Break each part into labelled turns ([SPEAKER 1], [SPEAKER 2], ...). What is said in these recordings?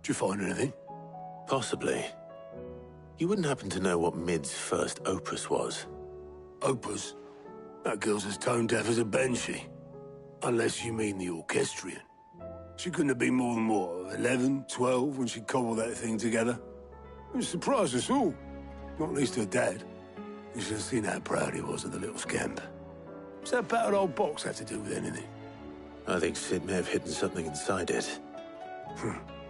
[SPEAKER 1] Did you find anything?
[SPEAKER 2] Possibly. You wouldn't happen to know what Mid's first opus was?
[SPEAKER 1] Opus? That girl's as tone-deaf as a banshee. Unless you mean the orchestrion. She couldn't have been more than, what, 11, 12 when she cobbled that thing together? It surprised us all. Not least her dad. You should have seen how proud he was of the little scamp. What's that battered old box have to do with anything?
[SPEAKER 2] I think Sid may have hidden something inside it.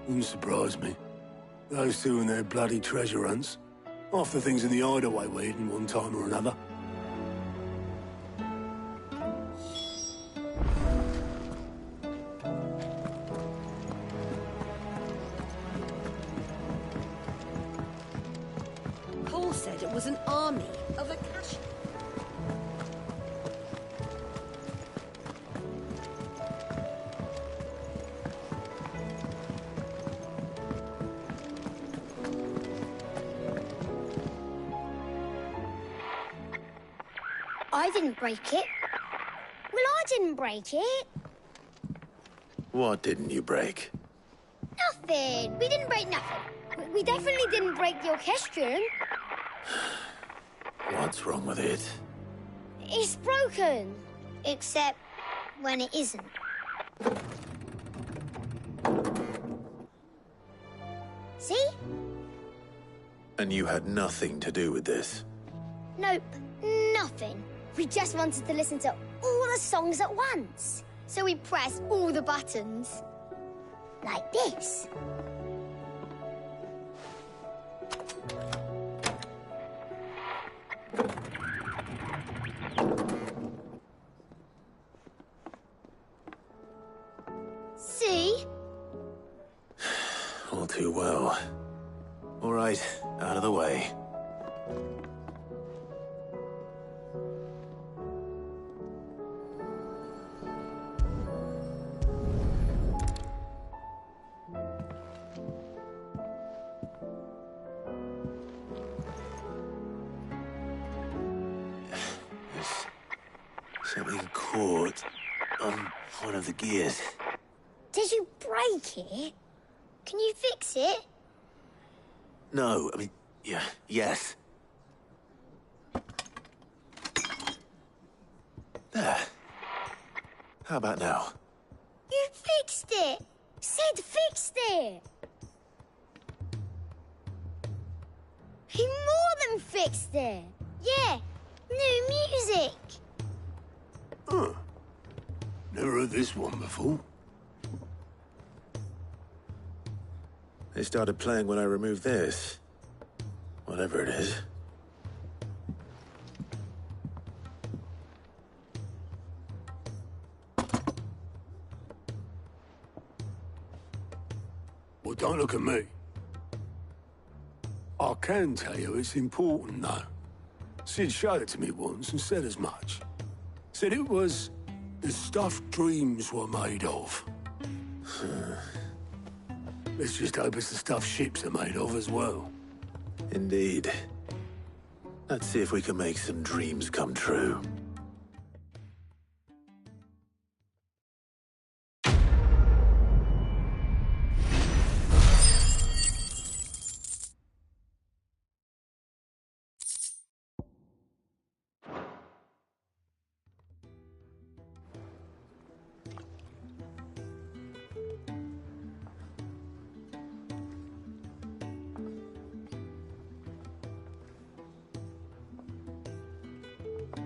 [SPEAKER 1] Wouldn't surprise me. Those two and their bloody treasure hunts. Half the things in the hideaway were hidden one time or another.
[SPEAKER 3] Paul said it was an army of Akashi.
[SPEAKER 4] I didn't break it. Well, I didn't break it.
[SPEAKER 2] What didn't you break?
[SPEAKER 4] Nothing. We didn't break nothing. We definitely didn't break the orchestrion.
[SPEAKER 2] What's wrong with it?
[SPEAKER 4] It's broken. Except when it isn't. See?
[SPEAKER 2] And you had nothing to do with this?
[SPEAKER 4] Nope. Nothing. We just wanted to listen to all the songs at once. So we pressed all the buttons. Like this. See?
[SPEAKER 2] All too well. All right, out of the way. Something caught on one of the gears.
[SPEAKER 4] Did you break it? Can you fix it?
[SPEAKER 2] No, I mean, yeah, yes. There. How about now?
[SPEAKER 4] You fixed it! Sid fixed it! He more than fixed it! Yeah, new music!
[SPEAKER 1] Huh. Never heard this one before.
[SPEAKER 2] They started playing when I removed this. Whatever it is.
[SPEAKER 1] Well, don't look at me. I can tell you it's important, though. Sid showed it to me once and said as much. Said it was the stuff dreams were made of. Let's just hope it's the stuff ships are made of as well.
[SPEAKER 2] Indeed. Let's see if we can make some dreams come true.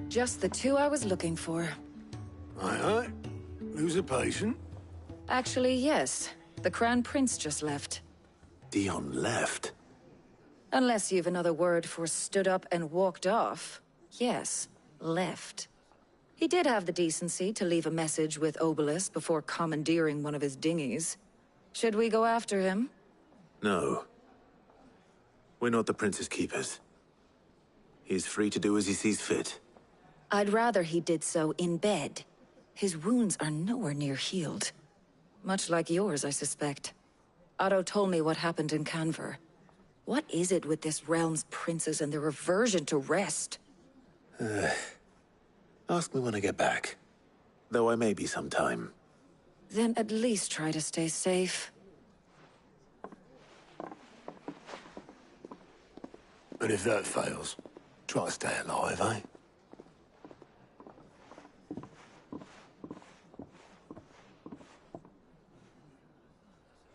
[SPEAKER 5] Just the two I was looking for.
[SPEAKER 1] Aye. Lose a patient?
[SPEAKER 5] Actually, yes. The Crown Prince just left.
[SPEAKER 2] Dion left.
[SPEAKER 5] Unless you've another word for stood up and walked off. Yes, left. He did have the decency to leave a message with Obelisk before commandeering one of his dinghies. Should we go after him?
[SPEAKER 2] No. We're not the Prince's keepers. He's free to do as he sees fit.
[SPEAKER 5] I'd rather he did so in bed. His wounds are nowhere near healed. Much like yours, I suspect. Otto told me what happened in Canver. What is it with this realm's princes and their aversion to rest?
[SPEAKER 2] Ask me when I get back. Though I may be sometime.
[SPEAKER 5] Then at least try to stay safe.
[SPEAKER 1] And if that fails, try to stay alive, eh?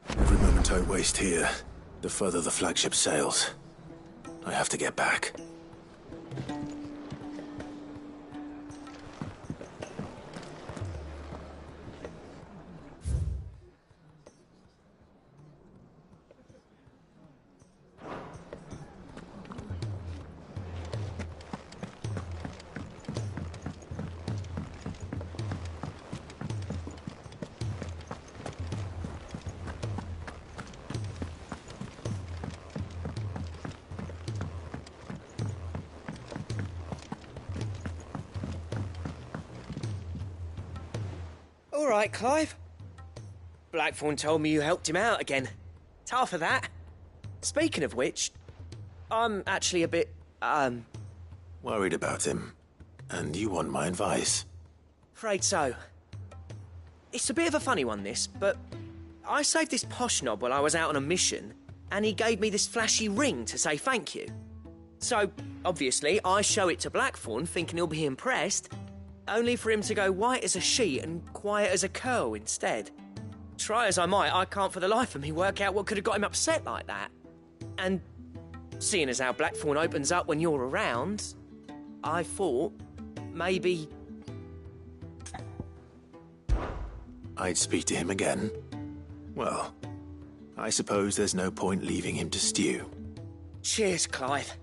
[SPEAKER 2] Every moment I waste here, the further the flagship sails. I have to get back.
[SPEAKER 6] All right, Clive. Blackthorn told me you helped him out again. Tough for that. Speaking of which, I'm actually a bit,
[SPEAKER 2] Worried about him. And you want my advice?
[SPEAKER 6] afraid so. It's a bit of a funny one, this, but I saved this posh knob while I was out on a mission, and he gave me this flashy ring to say thank you. So, obviously, I show it to Blackthorn, thinking he'll be impressed, only for him to go white as a sheet and quiet as a curl instead. Try as I might, I can't for the life of me work out what could have got him upset like that. And seeing as how Blackthorn opens up when you're around, I thought maybe...
[SPEAKER 2] I'd speak to him again. Well, I suppose there's no point leaving him to stew.
[SPEAKER 6] Cheers, Clive.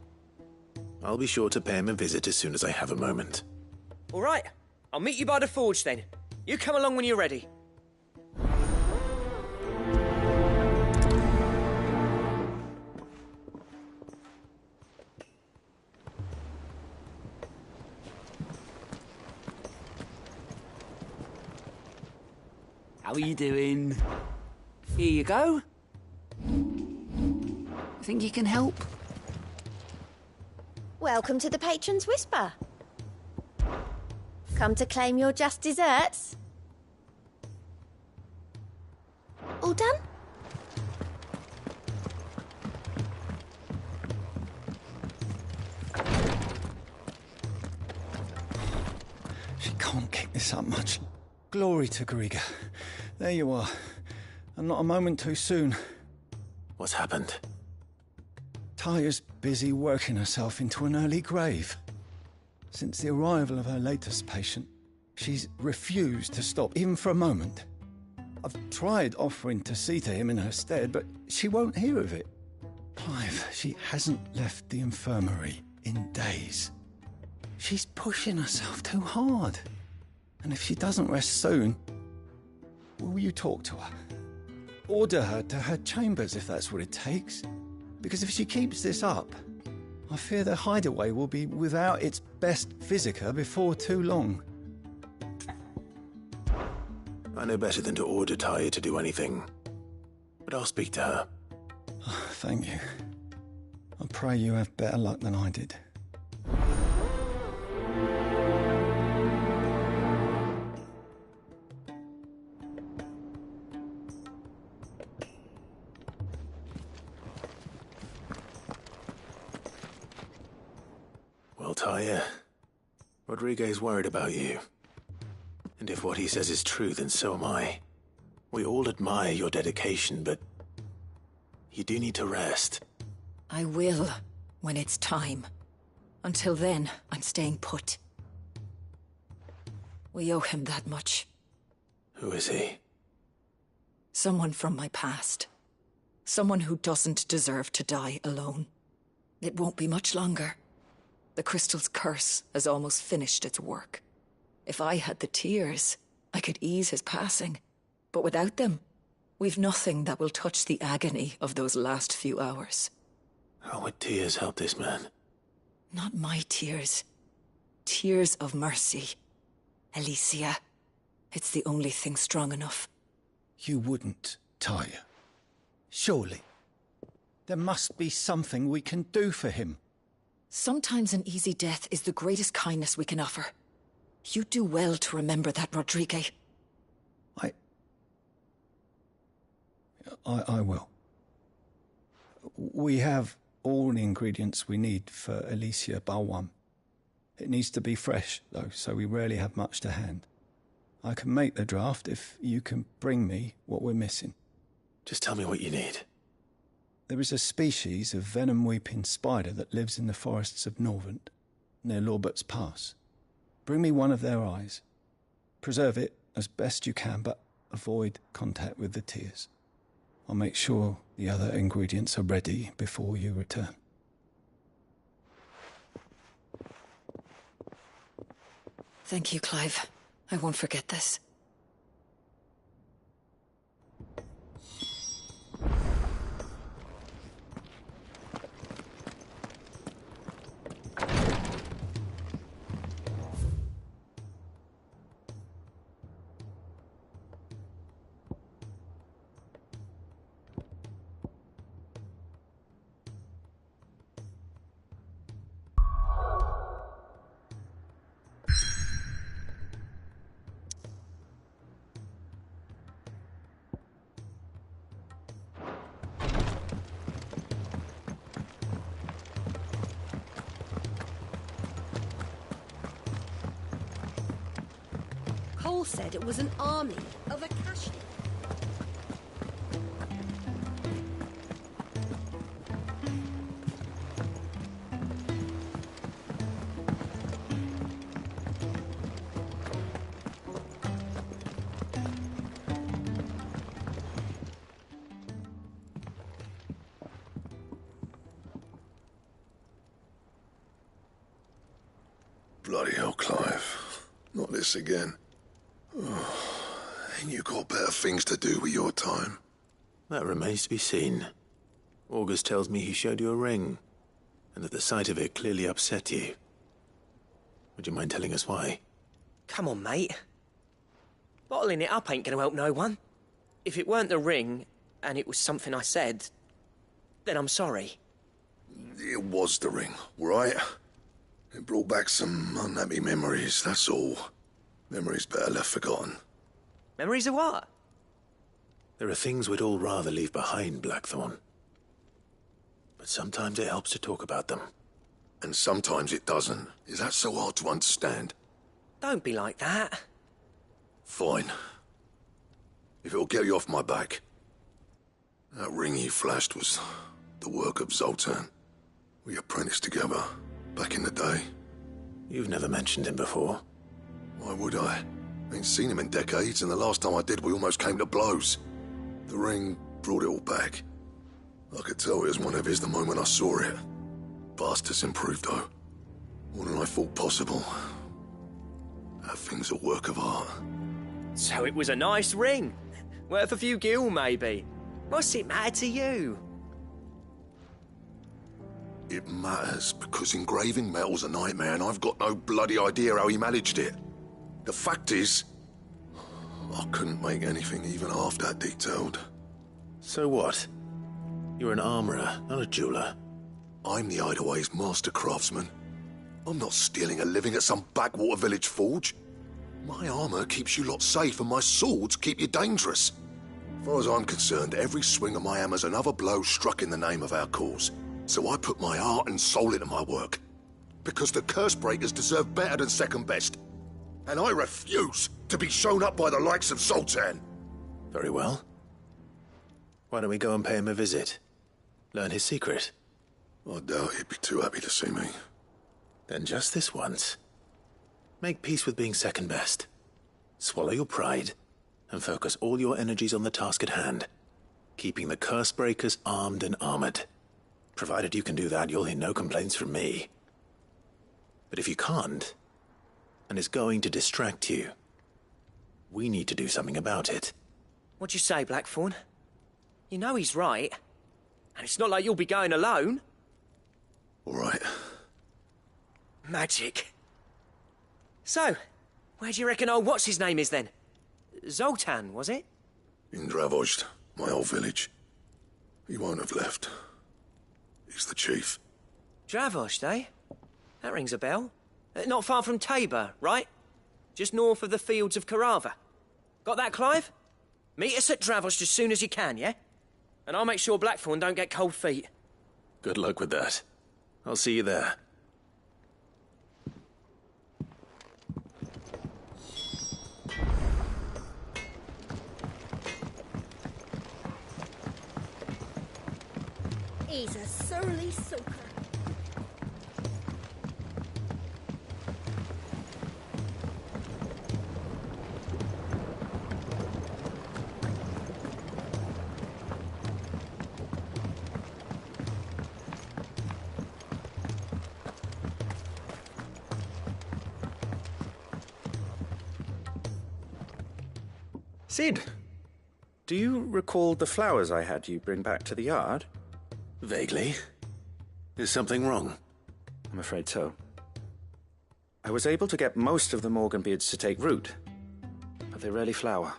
[SPEAKER 2] I'll be sure to pay him a visit as soon as I have a moment.
[SPEAKER 6] All right, I'll meet you by the forge then. You come along when you're ready.
[SPEAKER 7] How are you doing? Here you go. Think you can help?
[SPEAKER 3] Welcome to the Patron's Whisper. Come to claim your just desserts? All done?
[SPEAKER 8] She can't kick this up much. Glory to Griga. There you are. And not a moment too soon.
[SPEAKER 2] What's happened?
[SPEAKER 8] Taya's busy working herself into an early grave. Since the arrival of her latest patient, she's refused to stop, even for a moment. I've tried offering to see to him in her stead, but she won't hear of it. Clive, she hasn't left the infirmary in days. She's pushing herself too hard. And if she doesn't rest soon, will you talk to her? Order her to her chambers if that's what it takes. Because if she keeps this up, I fear the hideaway will be without its best physica before too long.
[SPEAKER 2] I know better than to order Taya to do anything. But I'll speak to her.
[SPEAKER 8] Oh, thank you. I pray you have better luck than I did.
[SPEAKER 2] Well, Taya, Rodriguez worried about you. And if what he says is true, then so am I. We all admire your dedication, but you do need to rest.
[SPEAKER 5] I will, when it's time. Until then, I'm staying put. We owe him that much.
[SPEAKER 2] Who is he?
[SPEAKER 5] Someone from my past. Someone who doesn't deserve to die alone. It won't be much longer. The crystal's curse has almost finished its work. If I had the tears, I could ease his passing. But without them, we've nothing that will touch the agony of those last few hours.
[SPEAKER 2] How would tears help this man?
[SPEAKER 5] Not my tears. Tears of mercy. Alicia, it's the only thing strong enough.
[SPEAKER 8] You wouldn't, Taya. Surely. There must be something we can do for him.
[SPEAKER 5] Sometimes an easy death is the greatest kindness we can offer. You do well to remember that, Rodriguez.
[SPEAKER 8] I will. We have all the ingredients we need for Alicia Balwam. It needs to be fresh, though, so we rarely have much to hand. I can make the draft if you can bring me what we're missing.
[SPEAKER 2] Just tell me what you need.
[SPEAKER 8] There is a species of venom-weeping spider that lives in the forests of Norvent, near Lorbert's Pass. Bring me one of their eyes. Preserve it as best you can, but avoid contact with the tears. I'll make sure the other ingredients are ready before you return.
[SPEAKER 5] Thank you, Clive. I won't forget this.
[SPEAKER 3] Cole said it was an army of Akashi.
[SPEAKER 9] Bloody hell, Clive. Not this again. Ain't you got better things to do with your time?
[SPEAKER 2] That remains to be seen. August tells me he showed you a ring, and that the sight of it clearly upset you. Would you mind telling us why?
[SPEAKER 6] Come on, mate. Bottling it up ain't gonna help no one. If it weren't the ring, and it was something I said, then I'm sorry.
[SPEAKER 9] It was the ring, right? It brought back some unhappy memories, that's all. Memories better left forgotten.
[SPEAKER 6] Memories of what?
[SPEAKER 2] There are things we'd all rather leave behind, Blackthorn. But sometimes it helps to talk about them.
[SPEAKER 9] And sometimes it doesn't. Is that so hard to understand?
[SPEAKER 6] Don't be like that.
[SPEAKER 9] Fine. If it'll get you off my back. That ring you flashed was the work of Zoltan. We apprenticed together, back in the day.
[SPEAKER 2] You've never mentioned him before.
[SPEAKER 9] Why would I? Ain't seen him in decades, and the last time I did, we almost came to blows. The ring brought it all back. I could tell it was one of his the moment I saw it. Bastard's improved, though. More than I thought possible. That thing's a work of art.
[SPEAKER 6] So it was a nice ring. Worth a few gil, maybe. What's it matter to you?
[SPEAKER 9] It matters, because engraving metal's a nightmare, and I've got no bloody idea how he managed it. The fact is, I couldn't make anything even half that detailed.
[SPEAKER 2] So what? You're an armorer, not a jeweler.
[SPEAKER 9] I'm the Hideaway's master craftsman. I'm not stealing a living at some backwater village forge. My armor keeps you lot safe, and my swords keep you dangerous. As far as I'm concerned, every swing of my hammer's another blow struck in the name of our cause. So I put my heart and soul into my work. Because the curse breakers deserve better than second best. And I refuse to be shown up by the likes of Zoltan.
[SPEAKER 2] Very well. Why don't we go and pay him a visit? Learn his secret.
[SPEAKER 9] I doubt he'd be too happy to see me.
[SPEAKER 2] Then just this once. Make peace with being second best. Swallow your pride, and focus all your energies on the task at hand. Keeping the curse breakers armed and armored. Provided you can do that, you'll hear no complaints from me. But if you can't, and it's going to distract you, we need to do something about it.
[SPEAKER 6] What'd you say, Blackthorn? You know he's right. And it's not like you'll be going alone.
[SPEAKER 9] All right.
[SPEAKER 6] Magic. So, where do you reckon old what's-his-name is then? Zoltan, was it?
[SPEAKER 9] In Dravozd, my old village. He won't have left. He's the chief.
[SPEAKER 6] Dravozd, eh? That rings a bell. Not far from Tabor, right? Just north of the fields of Carava. Got that, Clive? Meet us at Dravozd as soon as you can, yeah? And I'll make sure Blackthorn don't get cold feet.
[SPEAKER 2] Good luck with that. I'll see you there.
[SPEAKER 3] He's a surly soaker.
[SPEAKER 10] Sid, do you recall the flowers I had you bring back to the yard?
[SPEAKER 2] Vaguely. Is something wrong?
[SPEAKER 10] I'm afraid so. I was able to get most of the Morganbeards to take root, but they rarely flower.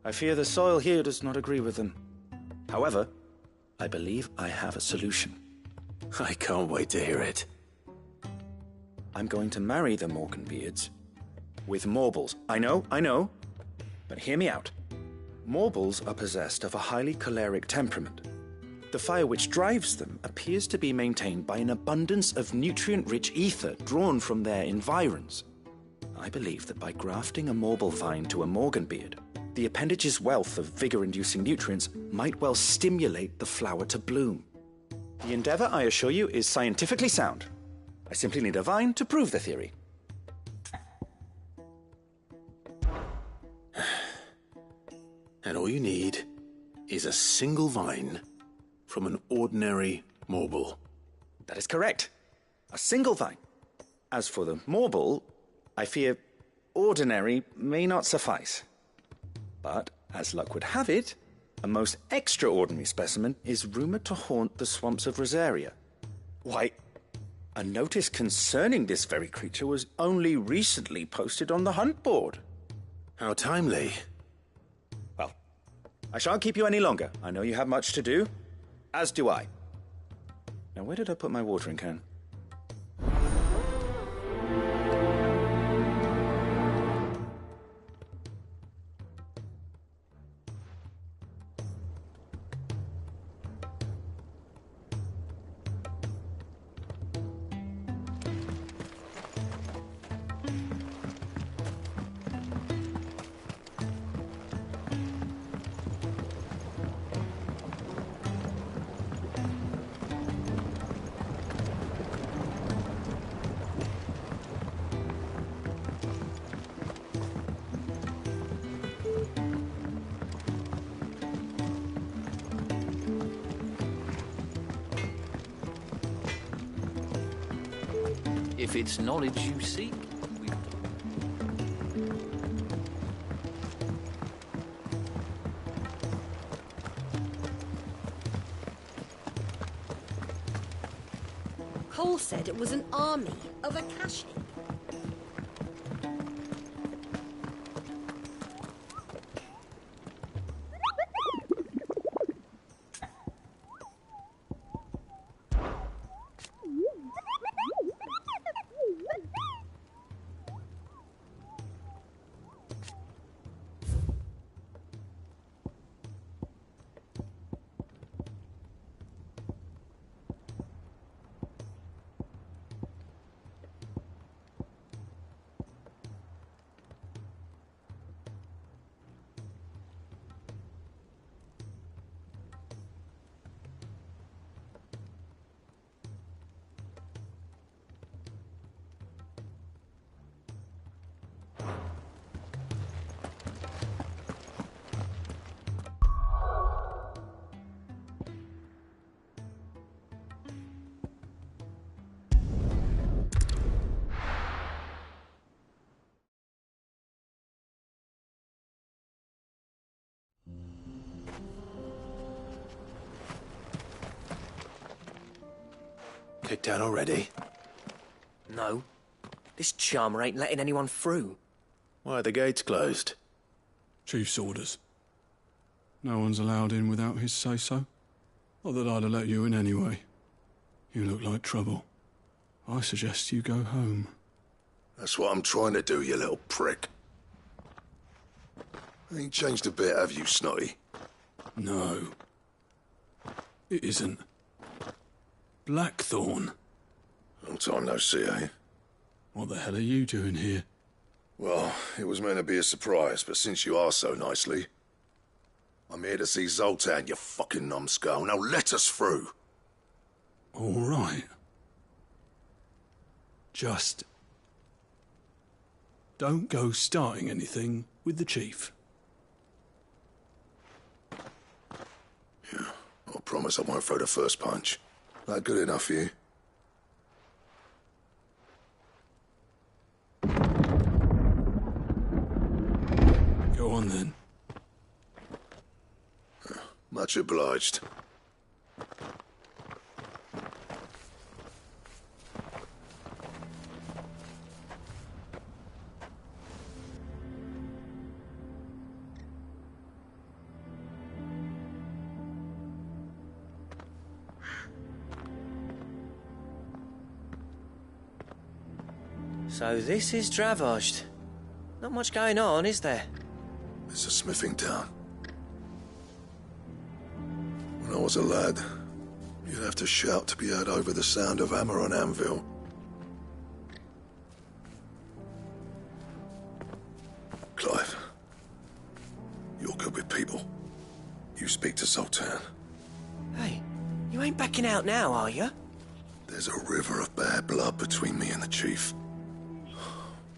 [SPEAKER 10] I fear the soil here does not agree with them. However, I believe I have a solution.
[SPEAKER 2] I can't wait to hear it.
[SPEAKER 10] I'm going to marry the Morganbeards with Morbles. I know, but hear me out. Morbles are possessed of a highly choleric temperament. The fire which drives them appears to be maintained by an abundance of nutrient-rich ether drawn from their environs. I believe that by grafting a Morble vine to a Morganbeard, the appendage's wealth of vigor-inducing nutrients might well stimulate the flower to bloom. The endeavor, I assure you, is scientifically sound. I simply need a vine to prove the theory.
[SPEAKER 2] And all you need is a single vine from an ordinary Morble.
[SPEAKER 10] That is correct. A single vine. As for the Morble, I fear ordinary may not suffice. But, as luck would have it, a most extraordinary specimen is rumored to haunt the swamps of Rosaria. Why, a notice concerning this very creature was only recently posted on the hunt board.
[SPEAKER 2] How timely.
[SPEAKER 10] Well, I shan't keep you any longer. I know you have much to do. As do I. Now, where did I put my watering can?
[SPEAKER 7] If it's knowledge you seek,
[SPEAKER 3] Cole said it was an army of Akashi.
[SPEAKER 2] Kicked out already?
[SPEAKER 6] No. This charmer ain't letting anyone through.
[SPEAKER 2] Why are the gates closed?
[SPEAKER 11] Chief's orders. No one's allowed in without his say-so. Not that I'd have let you in anyway. You look like trouble. I suggest you go home.
[SPEAKER 9] That's what I'm trying to do, you little prick. Ain't changed a bit, have you, Snotty?
[SPEAKER 11] No. It isn't. Blackthorn?
[SPEAKER 9] Long time no see, eh?
[SPEAKER 11] What the hell are you doing here?
[SPEAKER 9] Well, it was meant to be a surprise, but since you asked so nicely... I'm here to see Zoltan, you fucking numbskull. Now let us through.
[SPEAKER 11] All right. Just... don't go starting anything with the chief.
[SPEAKER 9] Yeah, I promise I won't throw the first punch. That good enough for you?
[SPEAKER 11] Go on then.
[SPEAKER 9] Much obliged.
[SPEAKER 6] So this is Dravoged. Not much going on, is there?
[SPEAKER 9] It's a smithing town. When I was a lad, you'd have to shout to be heard over the sound of hammer on anvil. Clive, you're good with people. You speak to Zoltan.
[SPEAKER 6] Hey, you ain't backing out now, are you?
[SPEAKER 9] There's a river of bad blood between me and the chief.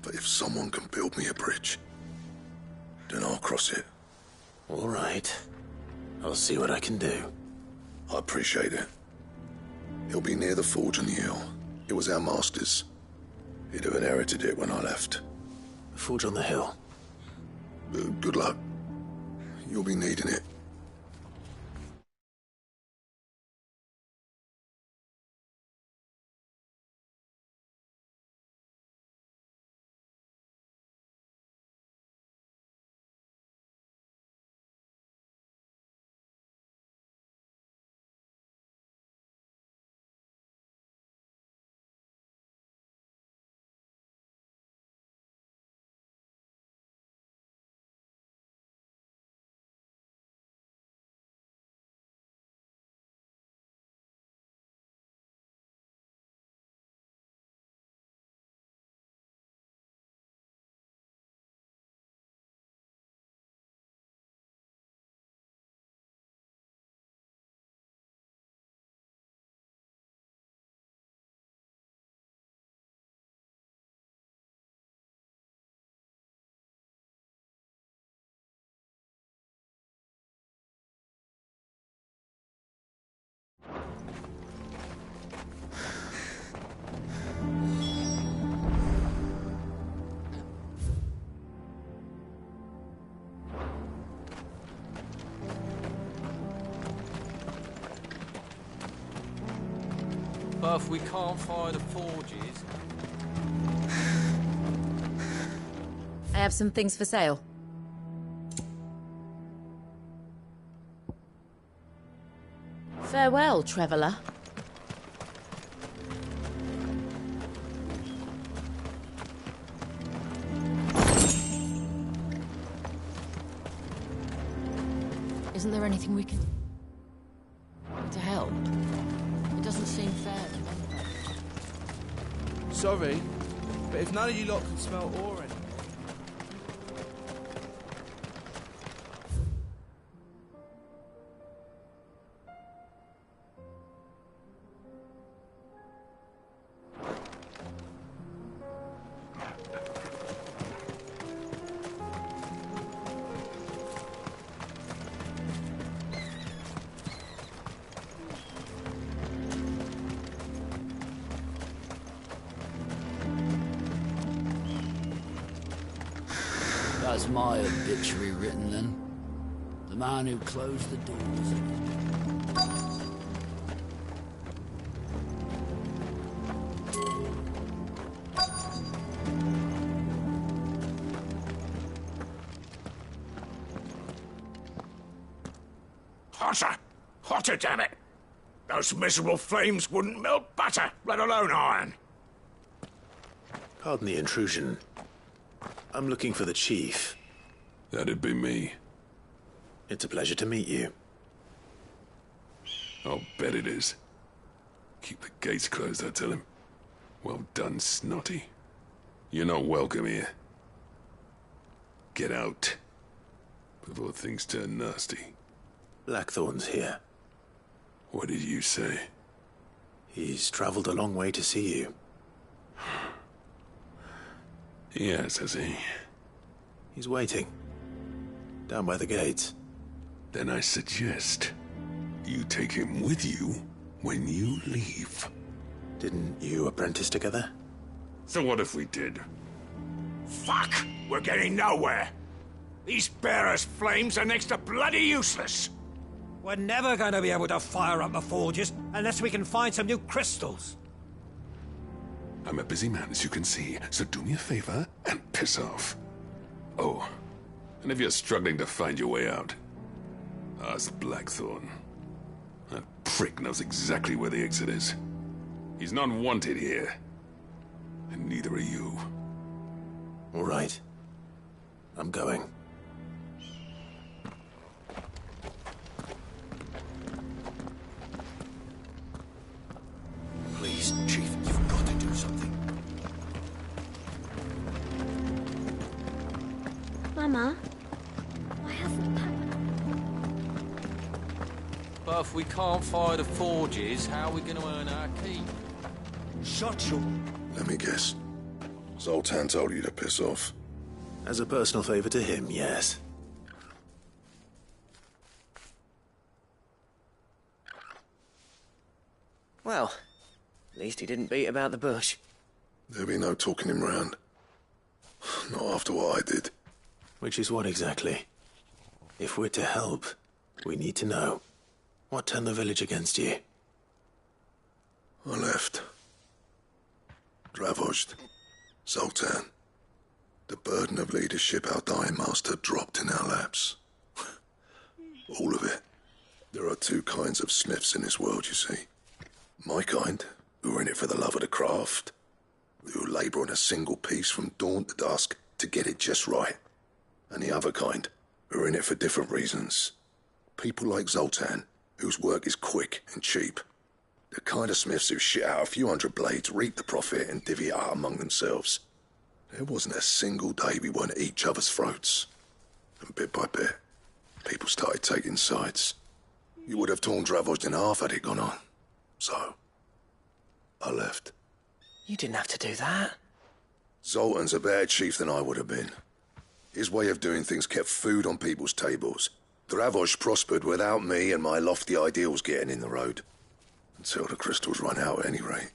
[SPEAKER 9] But if someone can build me a bridge, then I'll cross it.
[SPEAKER 2] All right. I'll see what I can do.
[SPEAKER 9] I appreciate it. He'll be near the forge on the hill. It was our master's. He'd have inherited it when I left.
[SPEAKER 2] The forge on the hill.
[SPEAKER 9] Good luck. You'll be needing it.
[SPEAKER 12] But if we can't fire the forges...
[SPEAKER 13] I have some things for sale. Farewell, traveller. Isn't there anything we can... to help? It doesn't seem fair to me.
[SPEAKER 12] Sorry, but if none of you lot can smell ore anymore...
[SPEAKER 7] That's my obituary written then. The man who closed the doors.
[SPEAKER 1] Hotter! Hotter, damn it! Those miserable flames wouldn't melt butter, let alone iron.
[SPEAKER 2] Pardon the intrusion. I'm looking for the chief.
[SPEAKER 11] That'd be me.
[SPEAKER 2] It's a pleasure to meet you.
[SPEAKER 11] I'll bet it is.
[SPEAKER 1] Keep the gates closed, I tell him. Well done, Snotty. You're not welcome here. Get out. Before things turn nasty.
[SPEAKER 2] Blackthorn's here.
[SPEAKER 1] What did you say?
[SPEAKER 2] He's traveled a long way to see you.
[SPEAKER 1] Yes, has he?
[SPEAKER 2] He's waiting. Down by the gates.
[SPEAKER 1] Then I suggest you take him with you when you leave.
[SPEAKER 2] Didn't you apprentice together?
[SPEAKER 1] So what if we did?
[SPEAKER 14] Fuck! We're getting nowhere! These bearers' flames are next to bloody useless!
[SPEAKER 15] We're never going to be able to fire up the forges unless we can find some new crystals.
[SPEAKER 1] I'm a busy man, as you can see, so do me a favor and piss off. Oh, and if you're struggling to find your way out, ask Blackthorn. That prick knows exactly where the exit is. He's not wanted here. And neither are you.
[SPEAKER 2] All right. I'm going.
[SPEAKER 14] Please, Chief, you've got to do something.
[SPEAKER 4] Mama, why hasn't Papa...
[SPEAKER 12] But if we can't fire the forges, how are we going to earn our keep?
[SPEAKER 15] Shut you.
[SPEAKER 9] Let me guess. Zoltan told you to piss off.
[SPEAKER 2] As a personal favor to him, yes.
[SPEAKER 6] Well, at least he didn't beat about the bush.
[SPEAKER 9] There'll be no talking him round. Not after what I did.
[SPEAKER 2] Which is what exactly? If we're to help, we need to know. What turned the village against you?
[SPEAKER 9] I left. Dravozd. Zoltan. The burden of leadership our dying master dropped in our laps. All of it. There are two kinds of smiths in this world, you see. My kind, who are in it for the love of the craft, who labour on a single piece from dawn to dusk to get it just right. And the other kind, who are in it for different reasons. People like Zoltan, whose work is quick and cheap. The kind of smiths who shit out a few hundred blades, reap the profit, and divvy it out among themselves. There wasn't a single day we weren't at each other's throats. And bit by bit, people started taking sides. You would have torn Dravozd in half had it gone on. So, I left.
[SPEAKER 6] You didn't have to do that.
[SPEAKER 9] Zoltan's a better chief than I would have been. His way of doing things kept food on people's tables. Dravozd prospered without me and my lofty ideals getting in the road. Until the crystals run out at any rate.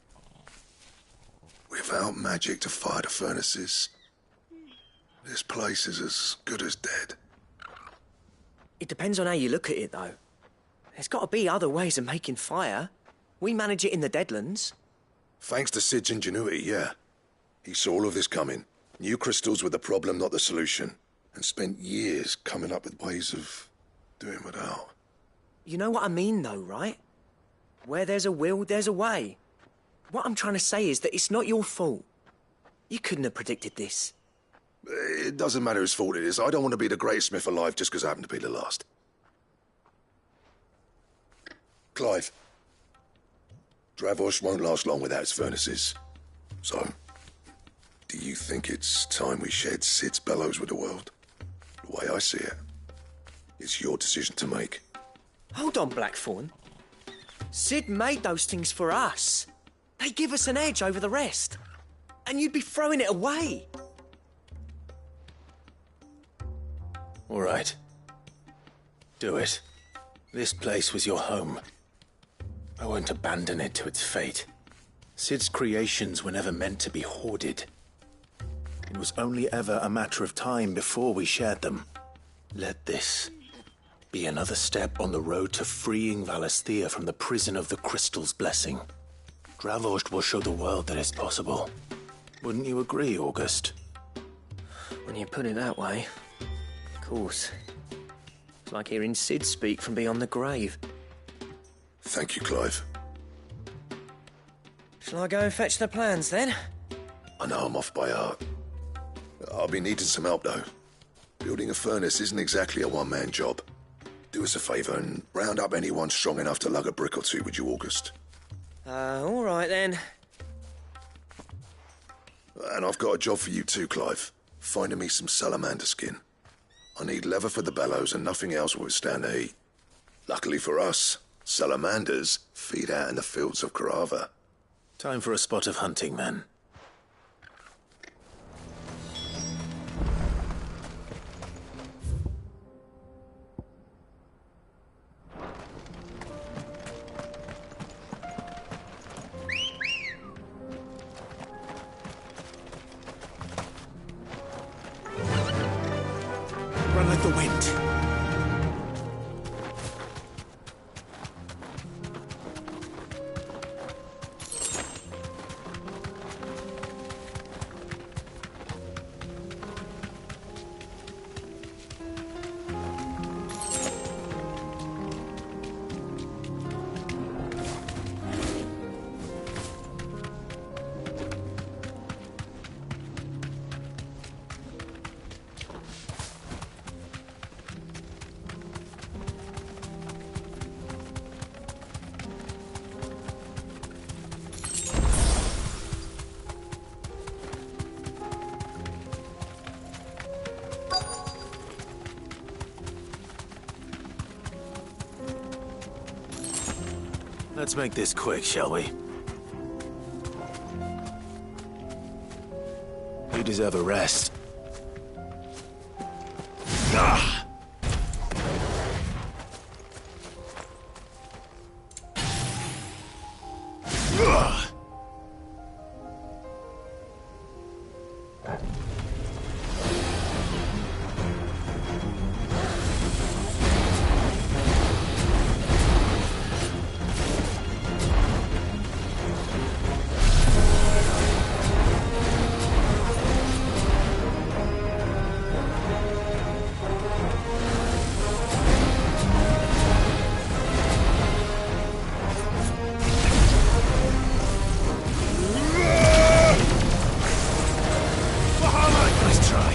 [SPEAKER 9] Without magic to fire the furnaces, this place is as good as dead.
[SPEAKER 6] It depends on how you look at it, though. There's got to be other ways of making fire. We manage it in the Deadlands.
[SPEAKER 9] Thanks to Sid's ingenuity, yeah. He saw all of this coming. Knew crystals were the problem, not the solution. And spent years coming up with ways of doing without.
[SPEAKER 6] You know what I mean, though, right? Where there's a will, there's a way. What I'm trying to say is that it's not your fault. You couldn't have predicted this.
[SPEAKER 9] It doesn't matter whose fault it is. I don't want to be the greatest smith alive just because I happen to be the last. Clive. Dravozd won't last long without its furnaces. So, do you think it's time we shared Sid's bellows with the world? The way I see it, it's your decision to make.
[SPEAKER 6] Hold on, Blackthorn. Sid made those things for us. They give us an edge over the rest. And you'd be throwing it away.
[SPEAKER 2] All right. Do it. This place was your home. I won't abandon it to its fate. Sid's creations were never meant to be hoarded. It was only ever a matter of time before we shared them. Let this be another step on the road to freeing Valisthea from the prison of the Crystal's blessing. Dravozd will show the world that it's possible. Wouldn't you agree, August?
[SPEAKER 6] When you put it that way, of course. It's like hearing Sid speak from beyond the grave.
[SPEAKER 9] Thank you, Clive.
[SPEAKER 6] Shall I go and fetch the plans, then?
[SPEAKER 9] I know I'm off by heart. I'll be needing some help, though. Building a furnace isn't exactly a one-man job. Do us a favour and round up anyone strong enough to lug a brick or two, would you, August?
[SPEAKER 6] All right then.
[SPEAKER 9] And I've got a job for you too, Clive. Finding me some salamander skin. I need leather for the bellows and nothing else will withstand the heat. Luckily for us, salamanders feed out in the fields of Carava.
[SPEAKER 2] Time for a spot of hunting, man. Run like the wind. Let's make this quick, shall we? You deserve a rest. Ah! Ah! Nice try.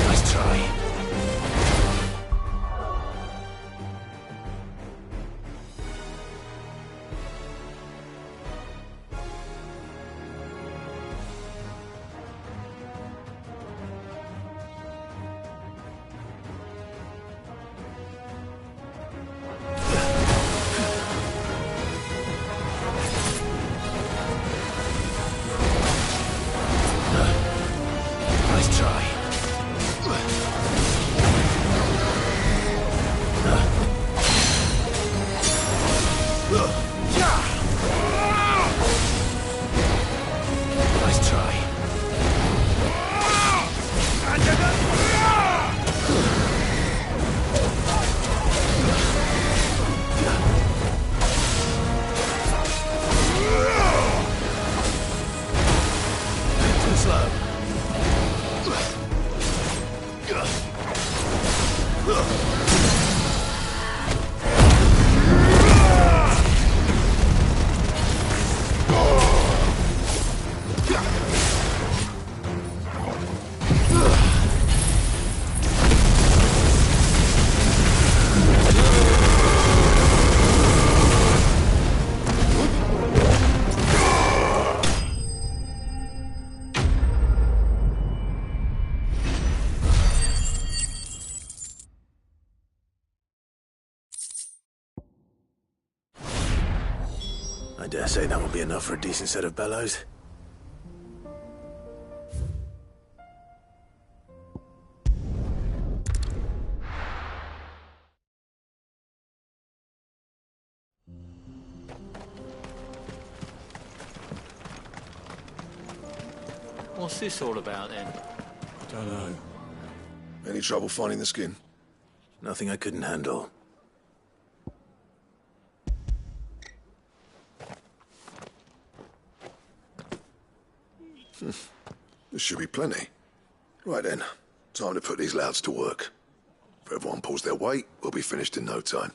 [SPEAKER 2] Nice try. Nice try. Nice try. Too slow. I dare say that will be enough for a decent set of bellows.
[SPEAKER 12] What's this all about then?
[SPEAKER 11] Don't know.
[SPEAKER 9] Any trouble finding the skin?
[SPEAKER 2] Nothing I couldn't handle.
[SPEAKER 9] There should be plenty. Right then, time to put these louds to work. If everyone pulls their weight, we'll be finished in no time.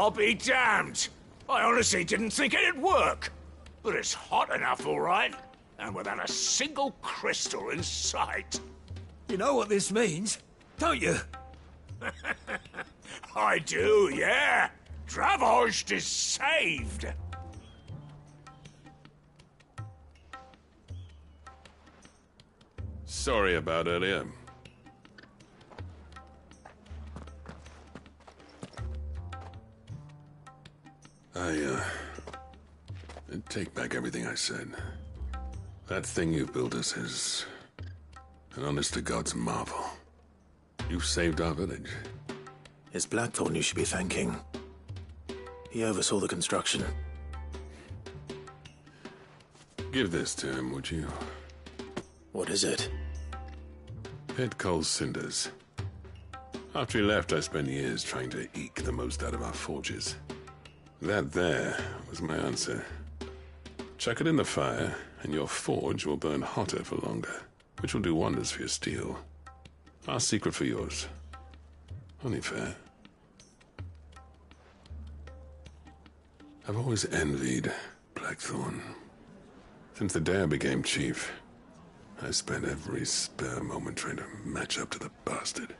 [SPEAKER 14] I'll be damned. I honestly didn't think it'd work. But it's hot enough, all right. And without a single crystal in sight.
[SPEAKER 15] You know what this means, don't you?
[SPEAKER 14] I do, yeah. Dravost is saved.
[SPEAKER 16] Sorry about earlier. I take back everything I said. That thing you built us is an honest-to-God's marvel. You've saved our village.
[SPEAKER 2] It's Blackthorn you should be thanking. He oversaw the construction.
[SPEAKER 16] Give this to him, would you?
[SPEAKER 2] What is it?
[SPEAKER 16] Pit Cole's cinders. After he left, I spent years trying to eke the most out of our forges. That there was my answer. Chuck it in the fire, and your forge will burn hotter for longer, which will do wonders for your steel. Our secret for yours. Only fair. I've always envied Blackthorn. Since the day I became chief, I spent every spare moment trying to match up to the bastard.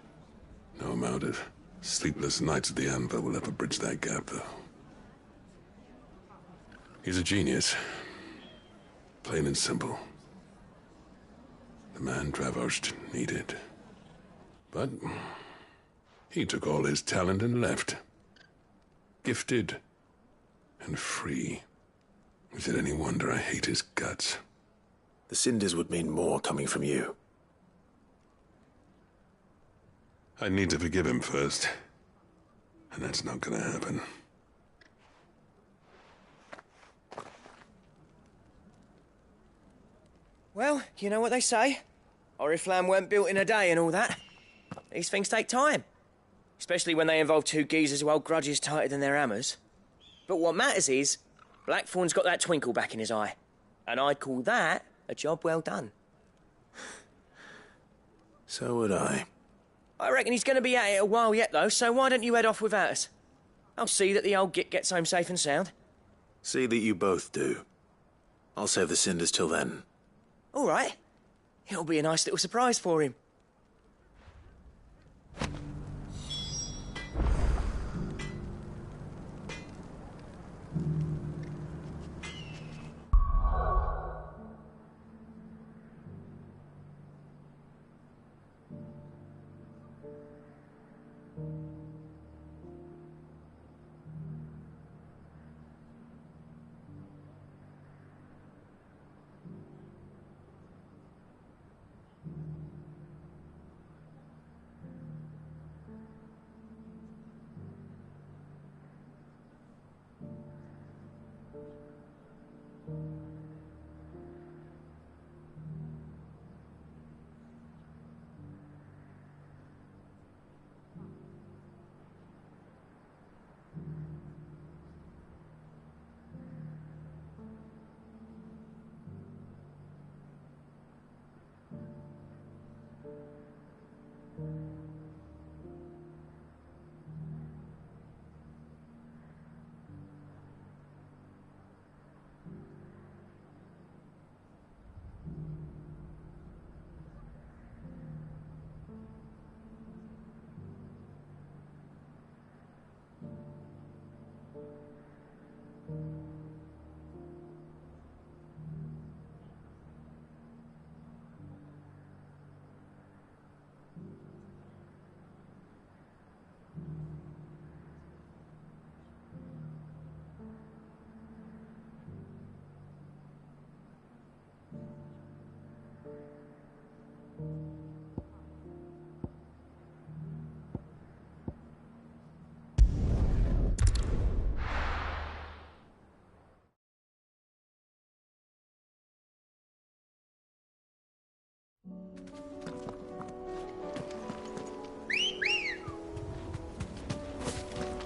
[SPEAKER 16] No amount of sleepless nights at the anvil will ever bridge that gap, though. He's a genius. Plain and simple. The man Dravost needed. But he took all his talent and left. Gifted and free. Is it any wonder I hate his guts?
[SPEAKER 2] The cinders would mean more coming from you.
[SPEAKER 16] I need to forgive him first. And that's not gonna happen.
[SPEAKER 6] Well, you know what they say. Oriflamme weren't built in a day and all that. These things take time. Especially when they involve two geezers who hold grudges tighter than their hammers. But what matters is, Blackthorn's got that twinkle back in his eye. And I'd call that a job well done.
[SPEAKER 2] So would I.
[SPEAKER 6] I reckon he's going to be at it a while yet, though, so why don't you head off without us? I'll see that the old git gets home safe and sound.
[SPEAKER 2] See that you both do. I'll save the cinders till then.
[SPEAKER 6] All right. It'll be a nice little surprise for him.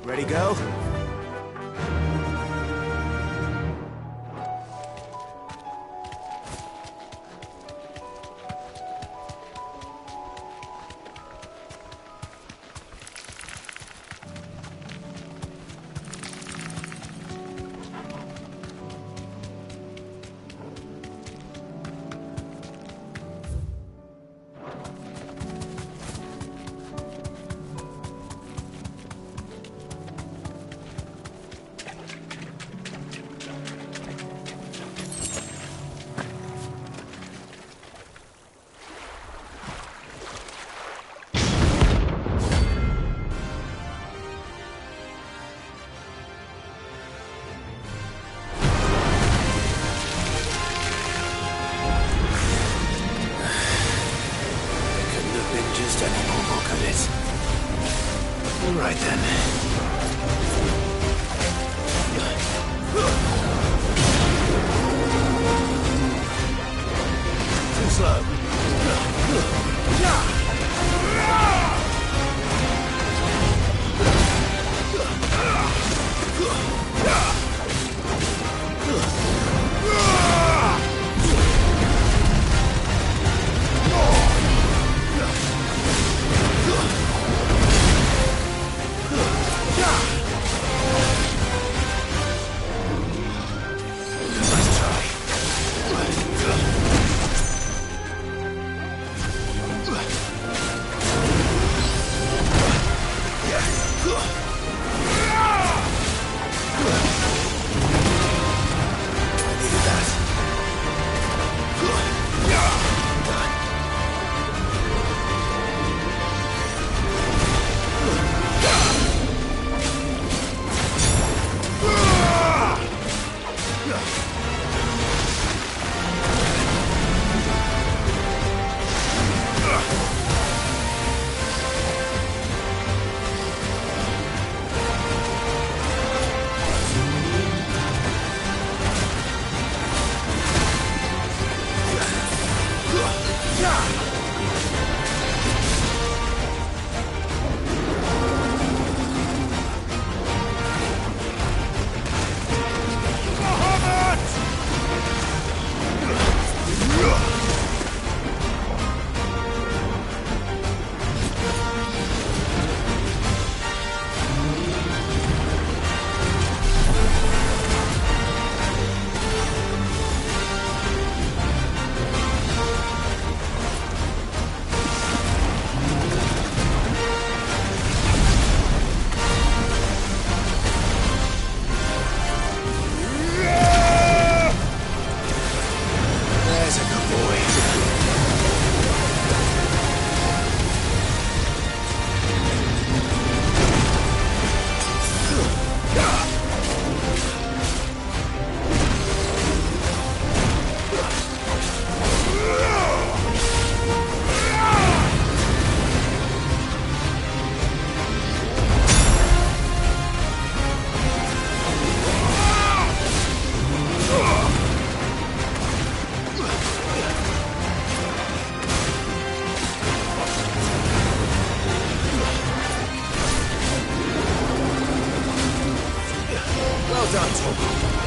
[SPEAKER 2] Ready, go? done, Torgal.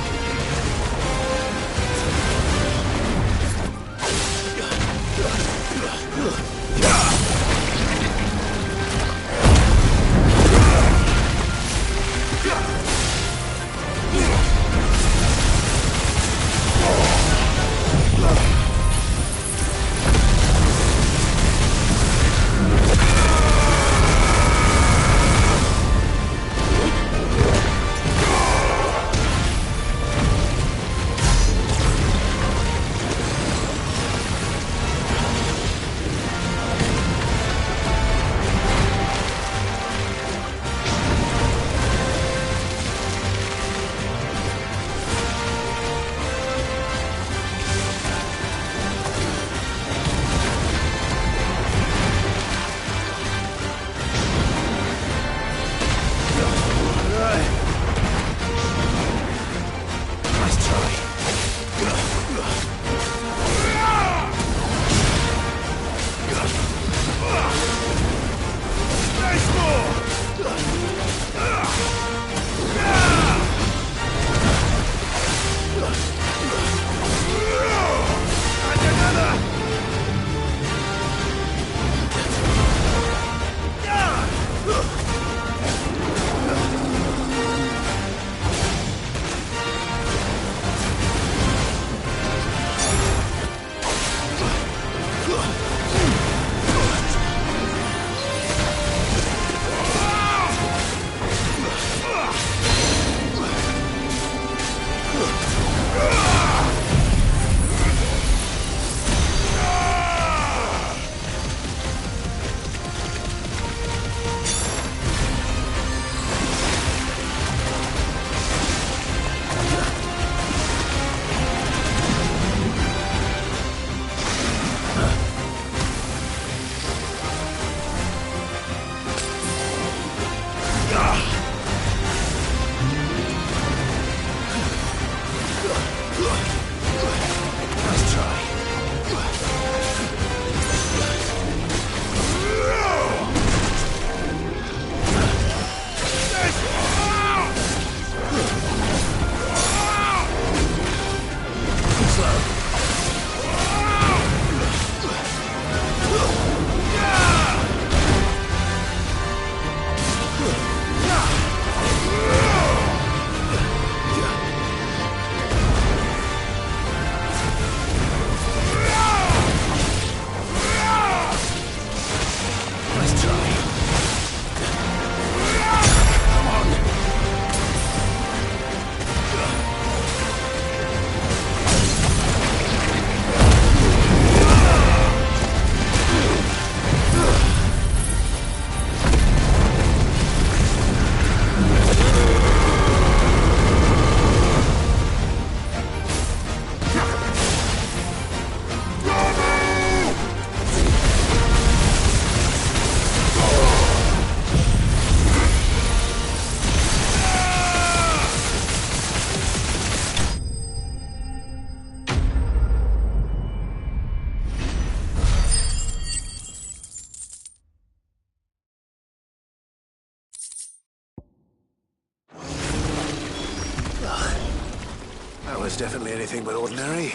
[SPEAKER 2] Was definitely anything but ordinary.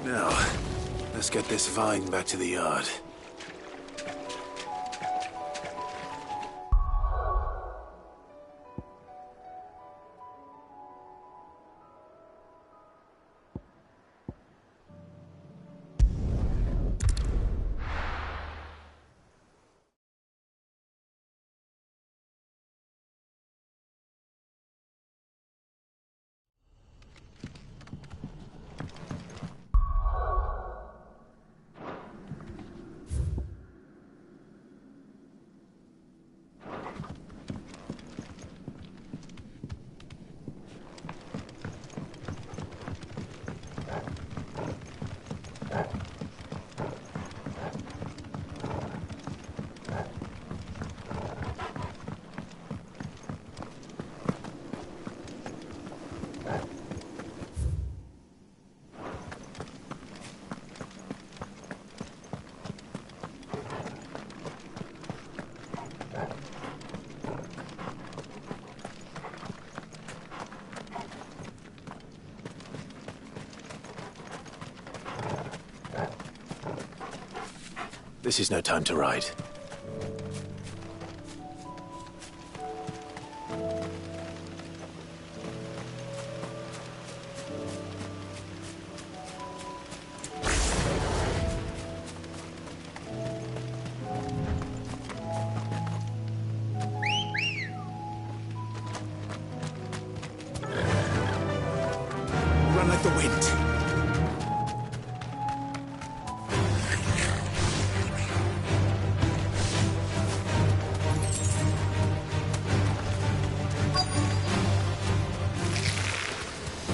[SPEAKER 2] Now, let's get this vine back to the yard. This is no time to ride.
[SPEAKER 10] Run like the wind.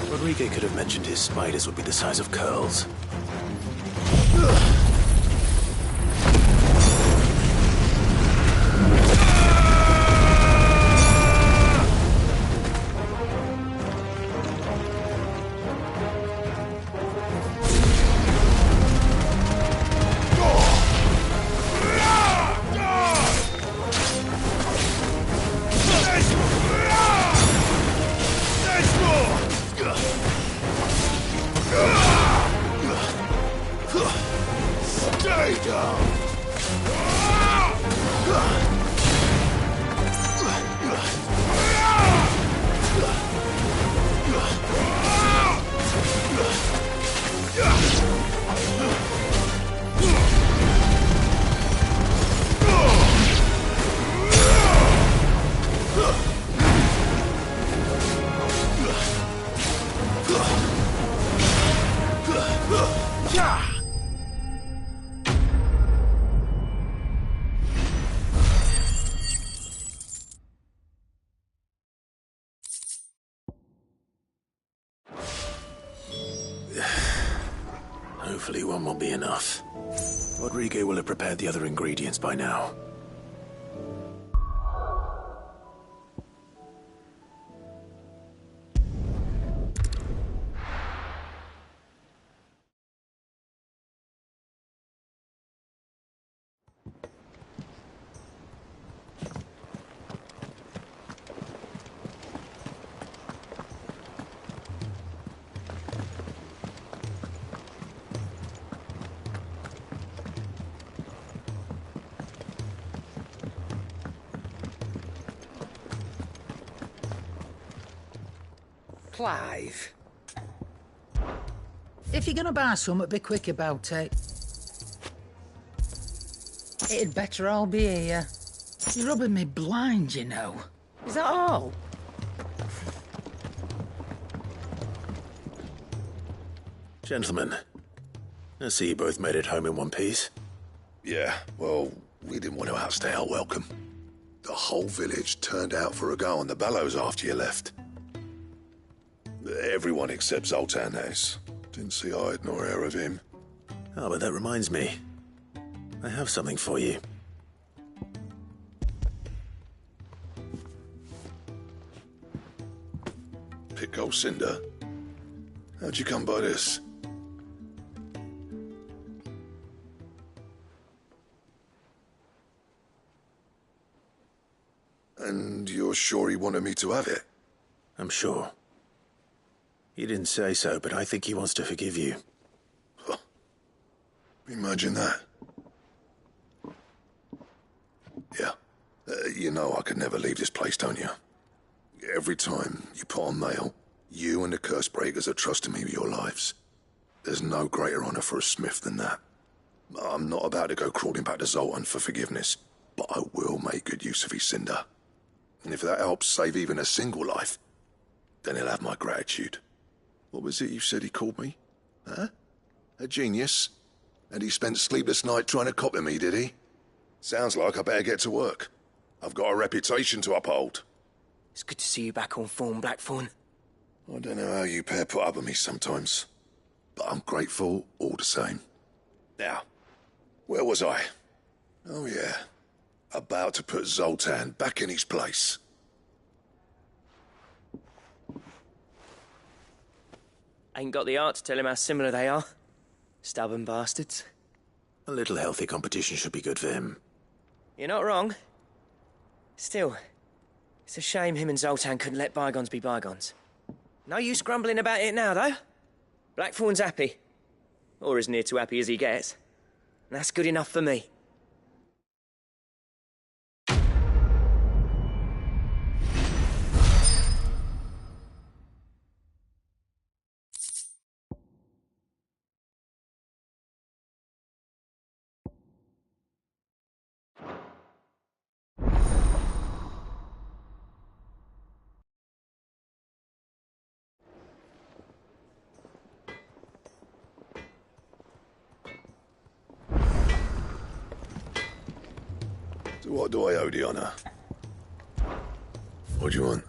[SPEAKER 2] Rodriguez could have mentioned his spiders would be the size of curls. Hopefully one will be enough. Rodriguez will have prepared the other ingredients by now.
[SPEAKER 17] Clive. If you're gonna buy something, be quick about it. It'd better all be here. You're rubbing me blind, you know. Is that all?
[SPEAKER 2] Gentlemen, I see you both made it home in one piece.
[SPEAKER 9] Yeah, well, we didn't want to outstay our welcome. The whole village turned out for a go on the bellows after you left. Everyone except Zoltan has. Didn't see hide nor hair of him.
[SPEAKER 2] Oh, but that reminds me. I have something for you.
[SPEAKER 9] Pico Cinder? How'd you come by this? And you're sure he wanted me to have it?
[SPEAKER 2] I'm sure. He didn't say so, but I think he wants to forgive you.
[SPEAKER 9] Huh. Imagine that. Yeah. You know I could never leave this place, don't you? Every time you put on mail, you and the curse breakers are trusting me with your lives. There's no greater honor for a smith than that. I'm not about to go crawling back to Zoltan for forgiveness, but I will make good use of his cinder. And if that helps save even a single life, then he'll have my gratitude. What was it you said he called me? Huh? A genius? And he spent sleepless night trying to copy me, did he? Sounds like I better get to work. I've got a reputation to uphold.
[SPEAKER 6] It's good to see you back on form, Blackthorn.
[SPEAKER 9] I don't know how you pair put up with me sometimes, but I'm grateful all the same. Now, where was I? Oh yeah, about to put Zoltan back in his place.
[SPEAKER 6] Ain't got the art to tell him how similar they are. Stubborn bastards.
[SPEAKER 2] A little healthy competition should be good for him.
[SPEAKER 6] You're not wrong. Still, it's a shame him and Zoltan couldn't let bygones be bygones. No use grumbling about it now, though. Blackthorn's happy. Or as near to happy as he gets. And that's good enough for me.
[SPEAKER 9] What do I owe the honor? What do you want?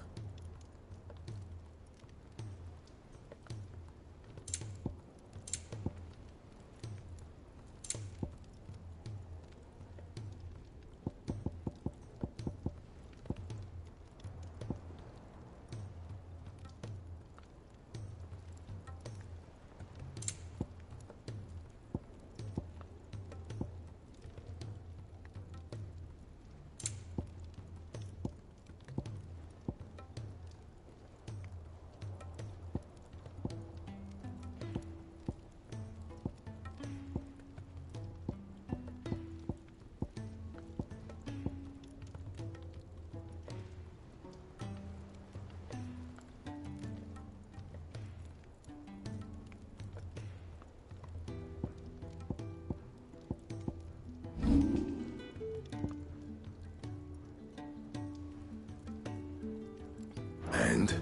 [SPEAKER 9] And?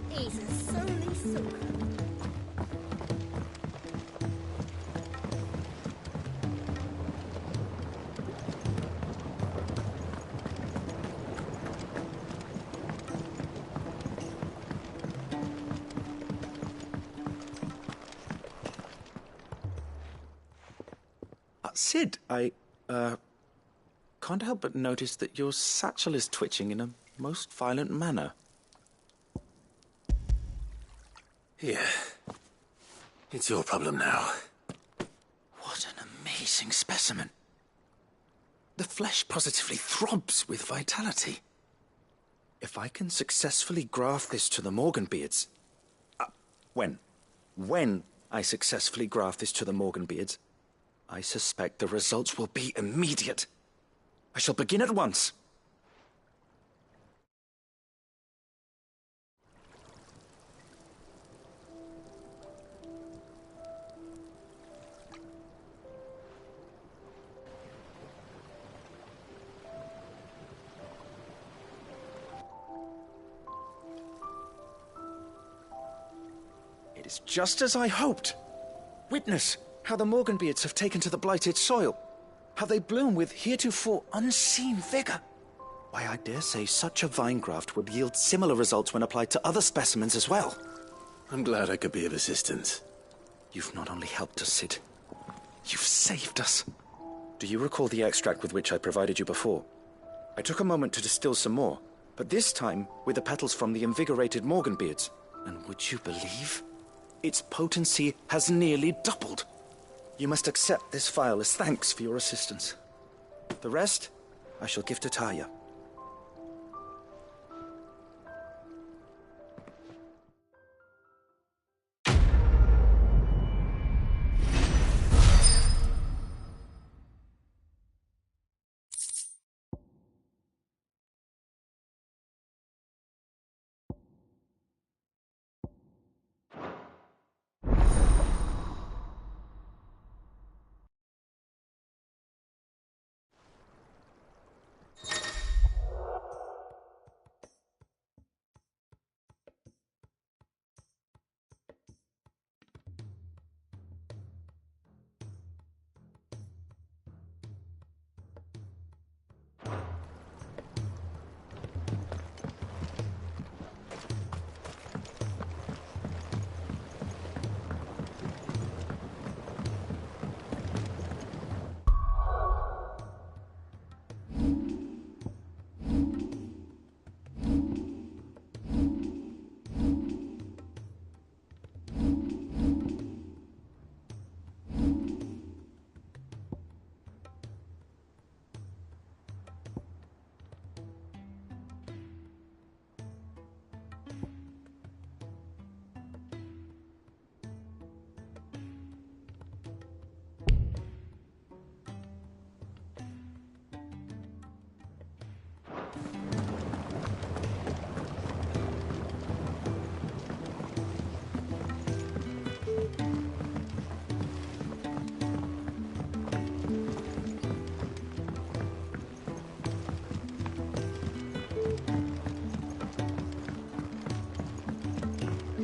[SPEAKER 3] He's a solely sook.
[SPEAKER 10] Sid, I can't help but notice that your satchel is twitching in a most violent manner.
[SPEAKER 2] Here. It's your problem now.
[SPEAKER 10] What an amazing specimen. The flesh positively throbs with vitality. If I can successfully graft this to the Morganbeards... When I successfully graft this to the Morganbeards, I suspect the results will be immediate. I shall begin at once. It is just as I hoped. Witness how the Morganbeards have taken to the blighted soil. How they bloom with heretofore unseen vigor. Why, I dare say such a vine graft would yield similar results when applied to other specimens as well.
[SPEAKER 2] I'm glad I could be of assistance.
[SPEAKER 10] You've not only helped us, Sid, you've saved us. Do you recall the extract with which I provided you before? I took a moment to distill some more, but this time with the petals from the invigorated Morganbeards. And would you believe? Its potency has nearly doubled. You must accept this vial as thanks for your assistance. The rest, I shall give to Taya.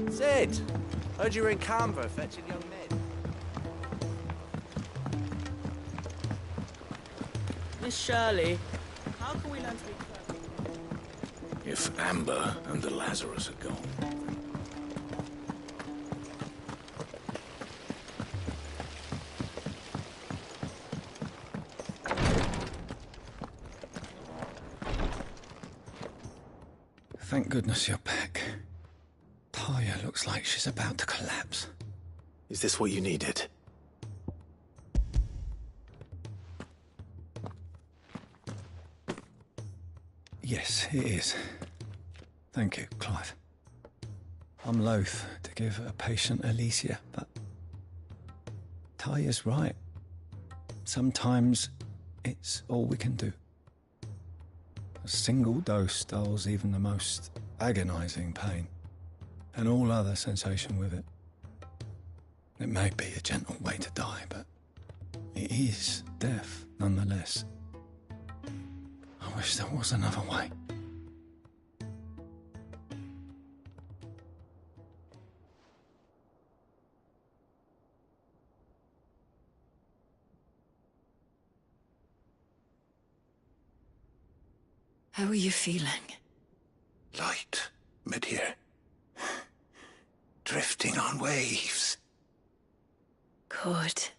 [SPEAKER 6] Sid, heard you were in Canberra fetching young Ned. Miss Shirley, how can we learn to be clever?
[SPEAKER 10] If Amber and the Lazarus are gone.
[SPEAKER 8] Thank goodness you're back. Taya looks like she's about to collapse.
[SPEAKER 2] Is this what you needed?
[SPEAKER 8] Yes, it is. Thank you, Clive. I'm loath to give a patient Alicia, but Taya's right. Sometimes it's all we can do. A single dose dulls even the most agonizing pain, and all other sensation with it. It may be a gentle way to die, but it is death nonetheless. I wish there was another way.
[SPEAKER 5] How are you feeling?
[SPEAKER 18] Light, mid-here. Drifting on waves.
[SPEAKER 5] Good.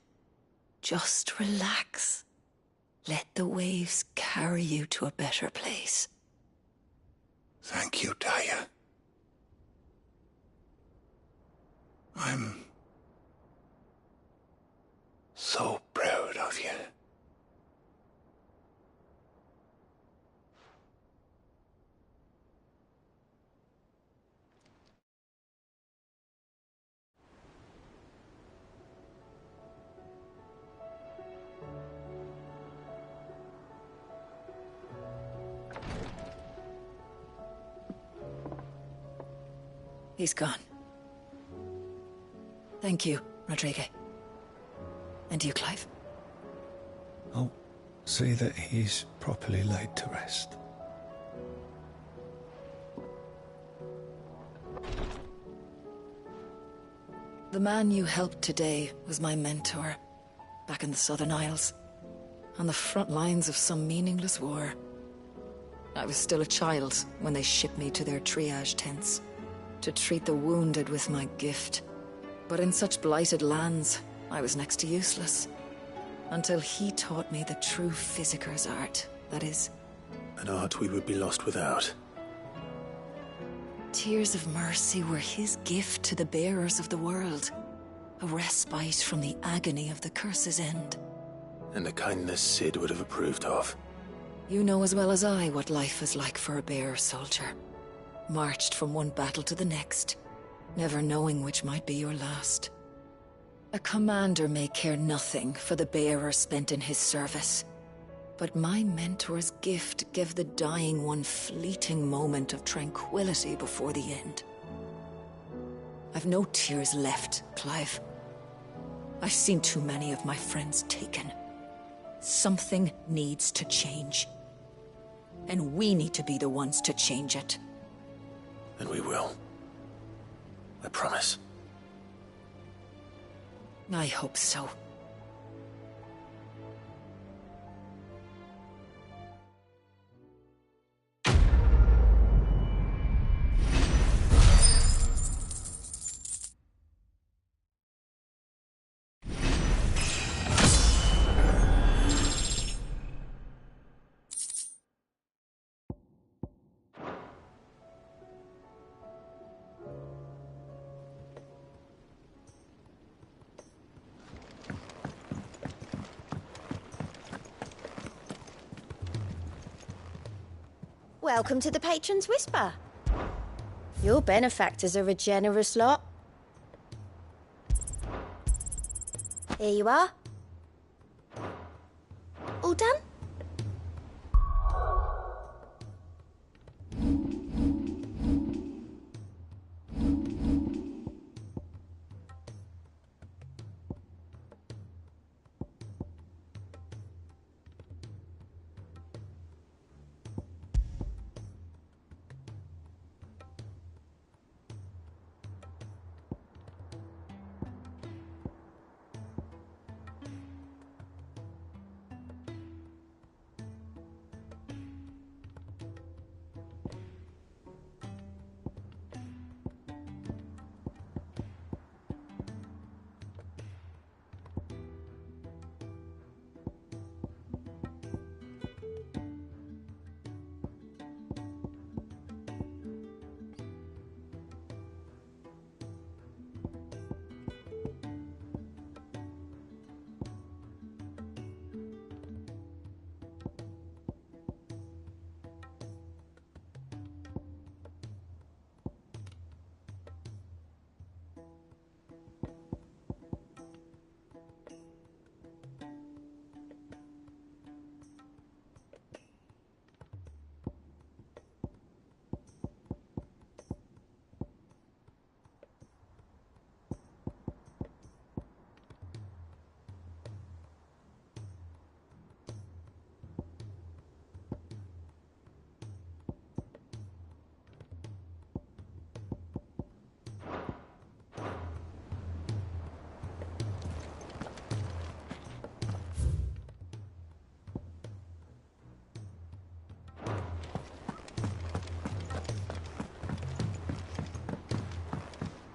[SPEAKER 5] Just relax. Let the waves carry you to a better place.
[SPEAKER 18] Thank you, Taya. I'm so proud of you.
[SPEAKER 5] He's gone. Thank you, Rodrigue. And you, Clive.
[SPEAKER 8] I'll see that he's properly laid to rest.
[SPEAKER 5] The man you helped today was my mentor, back in the Southern Isles, on the front lines of some meaningless war. I was still a child when they shipped me to their triage tents, to treat the wounded with my gift. But in such blighted lands, I was next to useless. Until he taught me the true physicker's art, that is.
[SPEAKER 2] An art we would be lost without.
[SPEAKER 5] Tears of mercy were his gift to the bearers of the world. A respite from the agony of the curse's end.
[SPEAKER 2] And a kindness Sid would have approved of.
[SPEAKER 5] You know as well as I what life is like for a bearer soldier. Marched from one battle to the next, never knowing which might be your last. A commander may care nothing for the bearer spent in his service, but my mentor's gift gave the dying one fleeting moment of tranquility before the end. I've no tears left, Clive. I've seen too many of my friends taken. Something needs to change. And we need to be the ones to change it.
[SPEAKER 2] And we will. I promise.
[SPEAKER 5] I hope so.
[SPEAKER 3] Welcome to the Patron's Whisper. Your benefactors are a generous lot. Here you are. All done?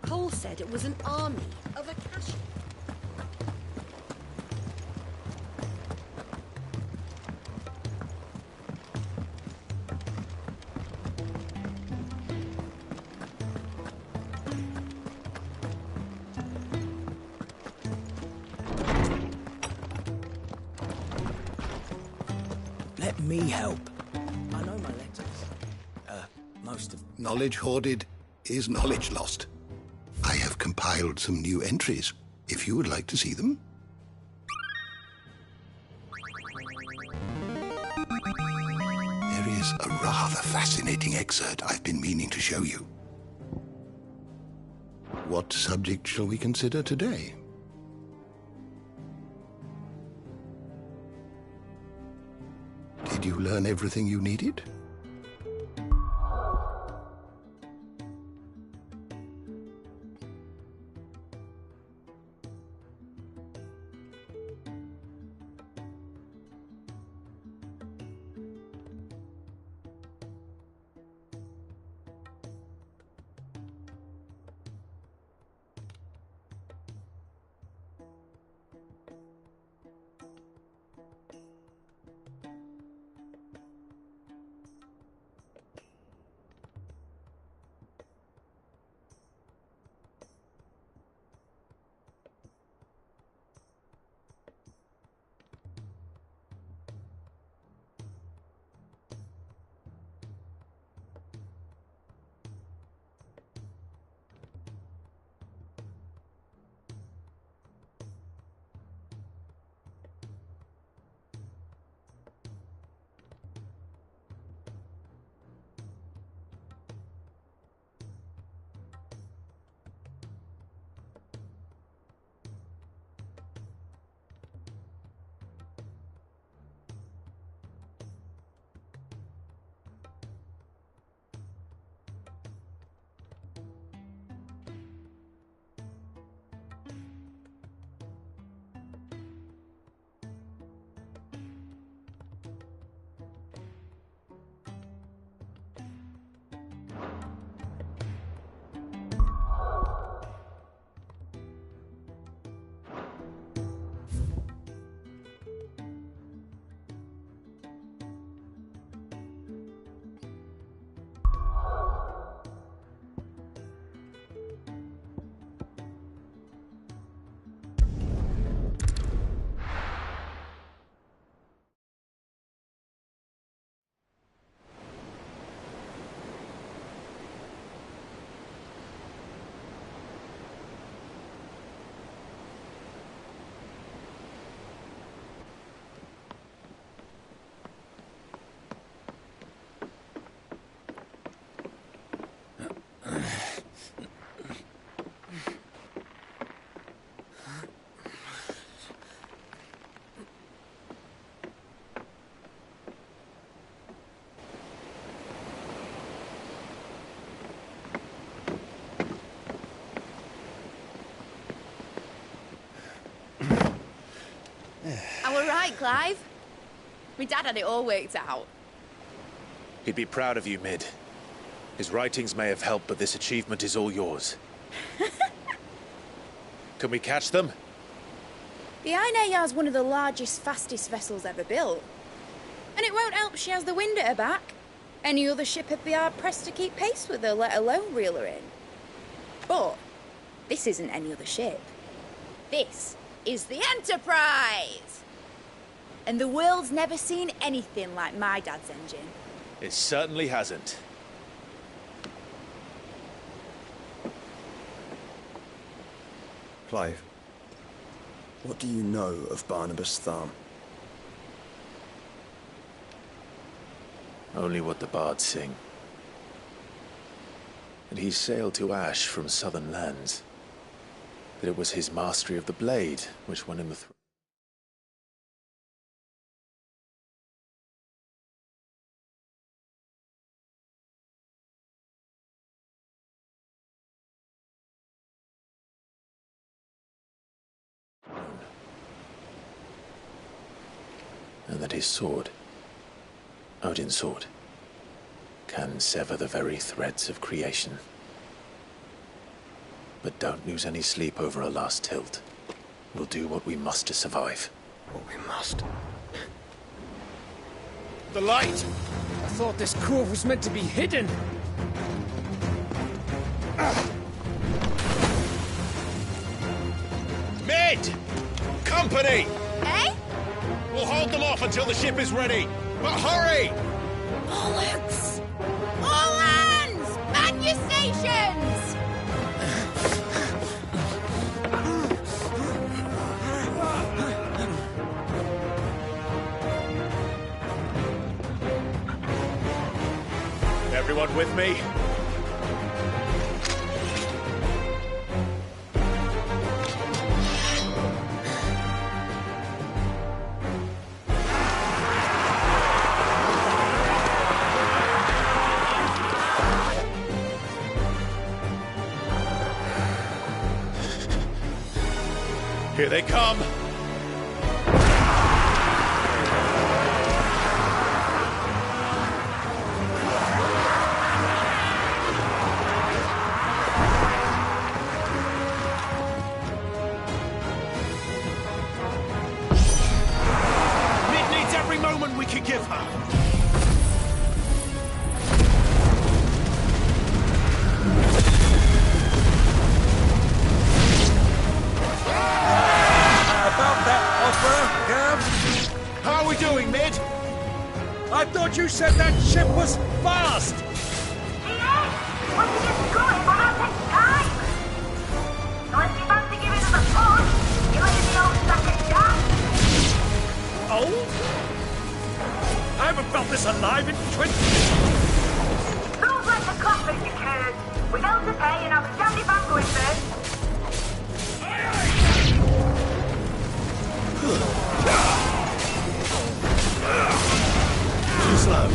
[SPEAKER 19] Cole said it was an army of Akashi.
[SPEAKER 10] Let me help. I know my letters. Most of...
[SPEAKER 18] Knowledge hoarded is knowledge lost. I have compiled some new entries, if you would like to see them. There is a rather fascinating excerpt I've been meaning to show you. What subject shall we consider today? Did you learn everything you needed?
[SPEAKER 20] I were right, Clive. My dad had it all worked out.
[SPEAKER 2] He'd be proud of you, Mid. His writings may have helped, but this achievement is all yours. Can we catch them?
[SPEAKER 20] The Ainayar's one of the largest, fastest vessels ever built. And it won't help she has the wind at her back. Any other ship would be hard-pressed to keep pace with her, let alone reel her in. But this isn't any other ship. This is the Enterprise! And the world's never seen anything like my dad's engine.
[SPEAKER 2] It certainly hasn't.
[SPEAKER 10] Clive, what do you know of Barnabas Thumb?
[SPEAKER 2] Only what the bards sing. And he sailed to Ash from southern lands. That it was his mastery of the blade which won him the throne. And that his sword, Odin's sword, can sever the very threads of creation. But don't lose any sleep over our last tilt. We'll do what we must to survive.
[SPEAKER 10] What we must.
[SPEAKER 15] The light! I thought this cove was meant to be hidden.
[SPEAKER 21] Mid! Company!
[SPEAKER 20] Eh?
[SPEAKER 21] We'll hold them off until the ship is ready. But hurry!
[SPEAKER 20] Bollocks! All hands! Man your stations!
[SPEAKER 21] Everyone with me? Here they come! Mid needs every moment we can give her! How are we doing, Mid?
[SPEAKER 15] I thought you said that ship was fast! Old? I haven't felt this alive in 20...
[SPEAKER 22] Don't let the coffin decay. We're going to pay and have a standing back going first.
[SPEAKER 2] Too slow.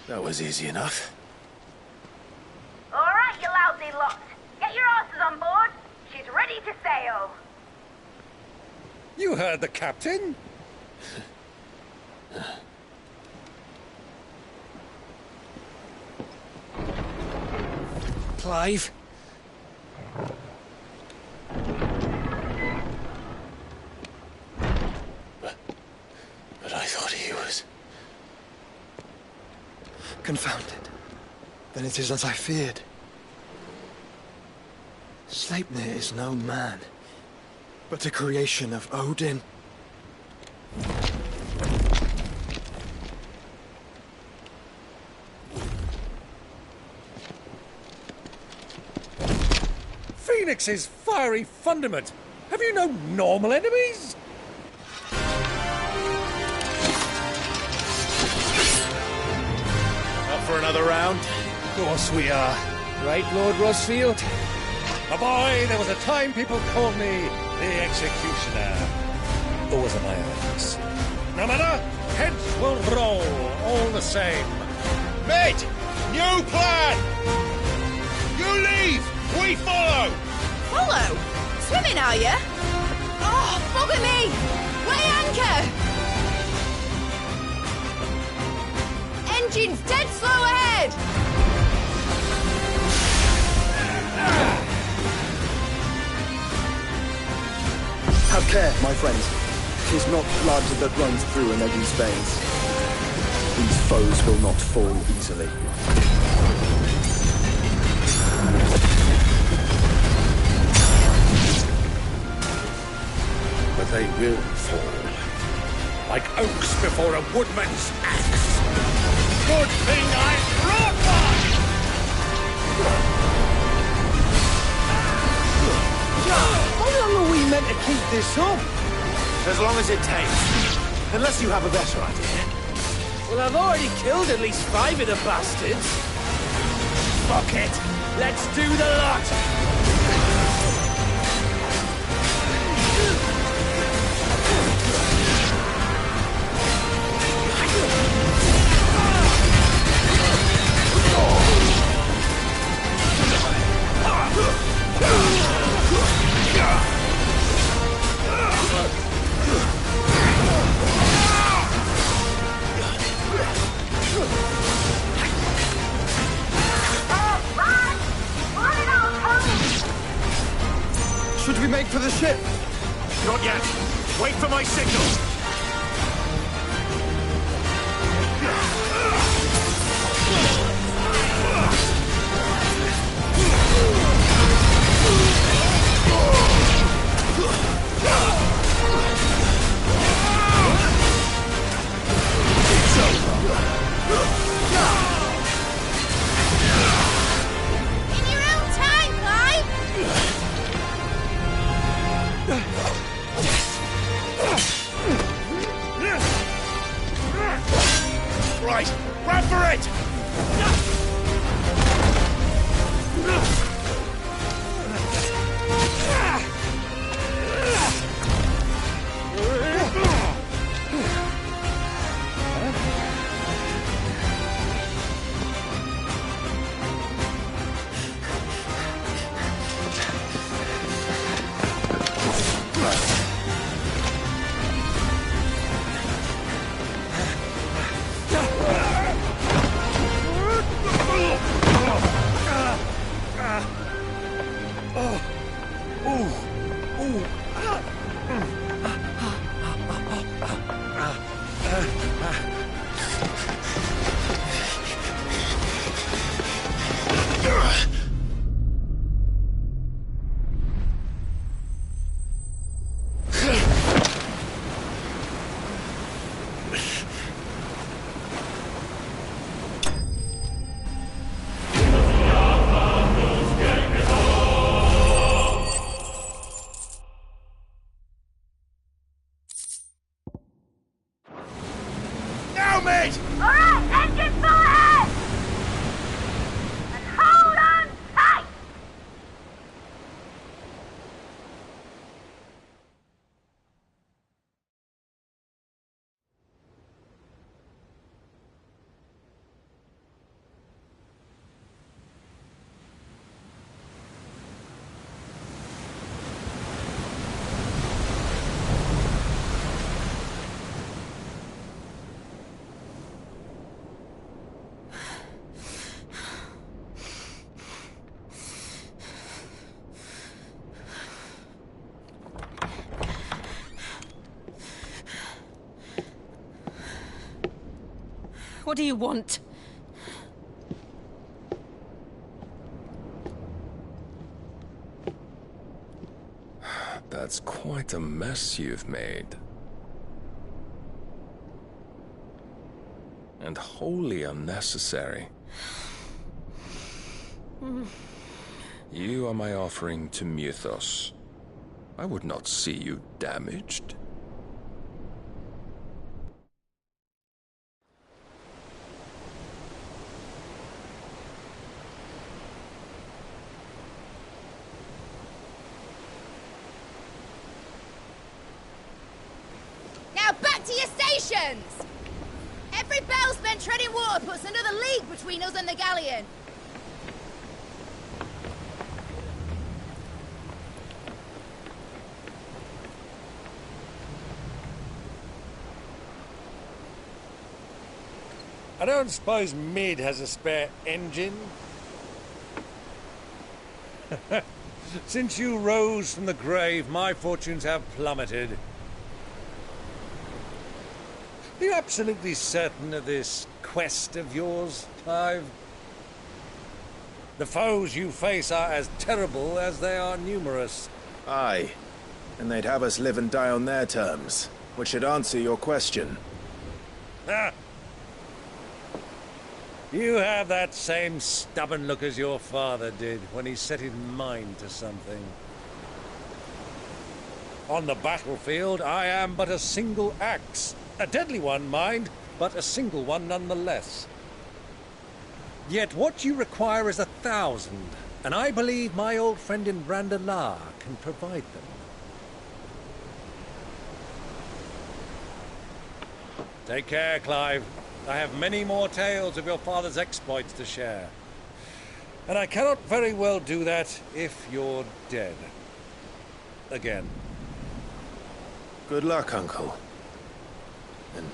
[SPEAKER 2] That was easy enough.
[SPEAKER 22] All right, you lousy lot. Get your asses on board. She's ready to sail.
[SPEAKER 15] You heard the captain. Clive.
[SPEAKER 2] But I thought he was...
[SPEAKER 7] Confounded. Then it is as I feared. Sleipnir is no man, but a creation of Odin.
[SPEAKER 15] Phoenix's fiery fundament. Have you no normal enemies?
[SPEAKER 21] Up for another round?
[SPEAKER 15] Of course we are. Right, Lord Rosfield? A boy, there was a time people called me the Executioner. Or was it my eyes? No matter, heads will roll all the same.
[SPEAKER 21] Mate! New plan! You leave! We follow!
[SPEAKER 20] Follow? Swimming, are you? Oh, bugger me! Weigh anchor! Engine's dead slow ahead!
[SPEAKER 7] Have care, my friends. 'Tis not blood that runs through an Eddie's veins. These foes will not fall easily.
[SPEAKER 15] But they will fall. Like oaks before a woodman's axe. Good thing I brought one!
[SPEAKER 7] How long are we meant to keep this up?
[SPEAKER 2] As long as it takes. Unless you have a better idea.
[SPEAKER 6] Well, I've already killed at least 5 of the bastards. Fuck it. Let's do the lot.
[SPEAKER 7] Should we make for the ship?
[SPEAKER 21] Not yet. Wait for my signal.
[SPEAKER 20] In your own time, Clive!
[SPEAKER 21] Right, run for it! Now, mate!
[SPEAKER 22] Alright, engine full ahead! And hold on tight!
[SPEAKER 19] What do you want?
[SPEAKER 1] That's quite a mess you've made. And wholly unnecessary. You are my offering to Mythos. I would not see you damaged.
[SPEAKER 20] Now back to your stations! Every bell spent treading water puts another league between us and the galleon.
[SPEAKER 15] I don't suppose Mid has a spare engine? Since you rose from the grave, my fortunes have plummeted. Are you absolutely certain of this quest of yours, Clive? The foes you face are as terrible as they are numerous.
[SPEAKER 2] Aye. And they'd have us live and die on their terms, which should answer your question.
[SPEAKER 15] Ah! You have that same stubborn look as your father did when he set his mind to something. On the battlefield, I am but a single axe. A deadly one, mind, but a single one nonetheless. Yet what you require is 1,000, and I believe my old friend in Randalar can provide them. Take care, Clive. I have many more tales of your father's exploits to share. And I cannot very well do that if you're dead. Again.
[SPEAKER 2] Good luck, Uncle. And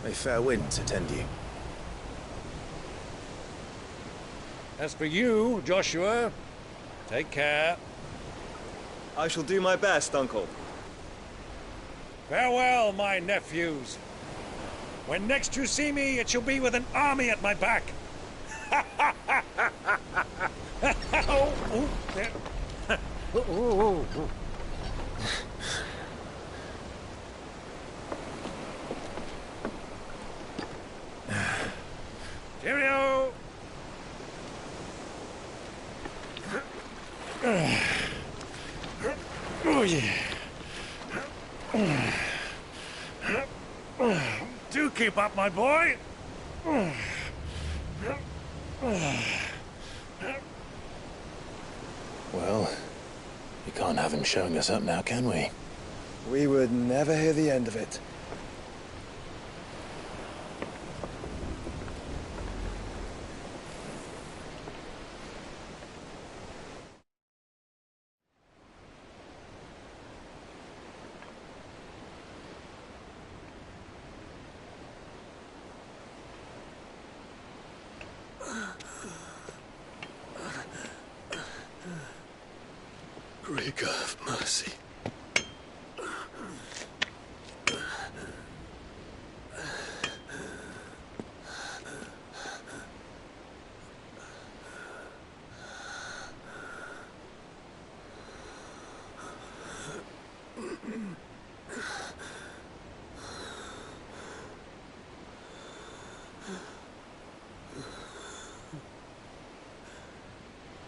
[SPEAKER 2] may fair winds attend you.
[SPEAKER 15] As for you, Joshua, take care.
[SPEAKER 13] I shall do my best, Uncle.
[SPEAKER 15] Farewell, my nephews. When next you see me, it shall be with an army at my back. Cheerio! Oh, yeah. Do keep up, my boy.
[SPEAKER 2] Well, we can't have him showing us up now, can we?
[SPEAKER 8] We would never hear the end of it.
[SPEAKER 2] Rigor of mercy.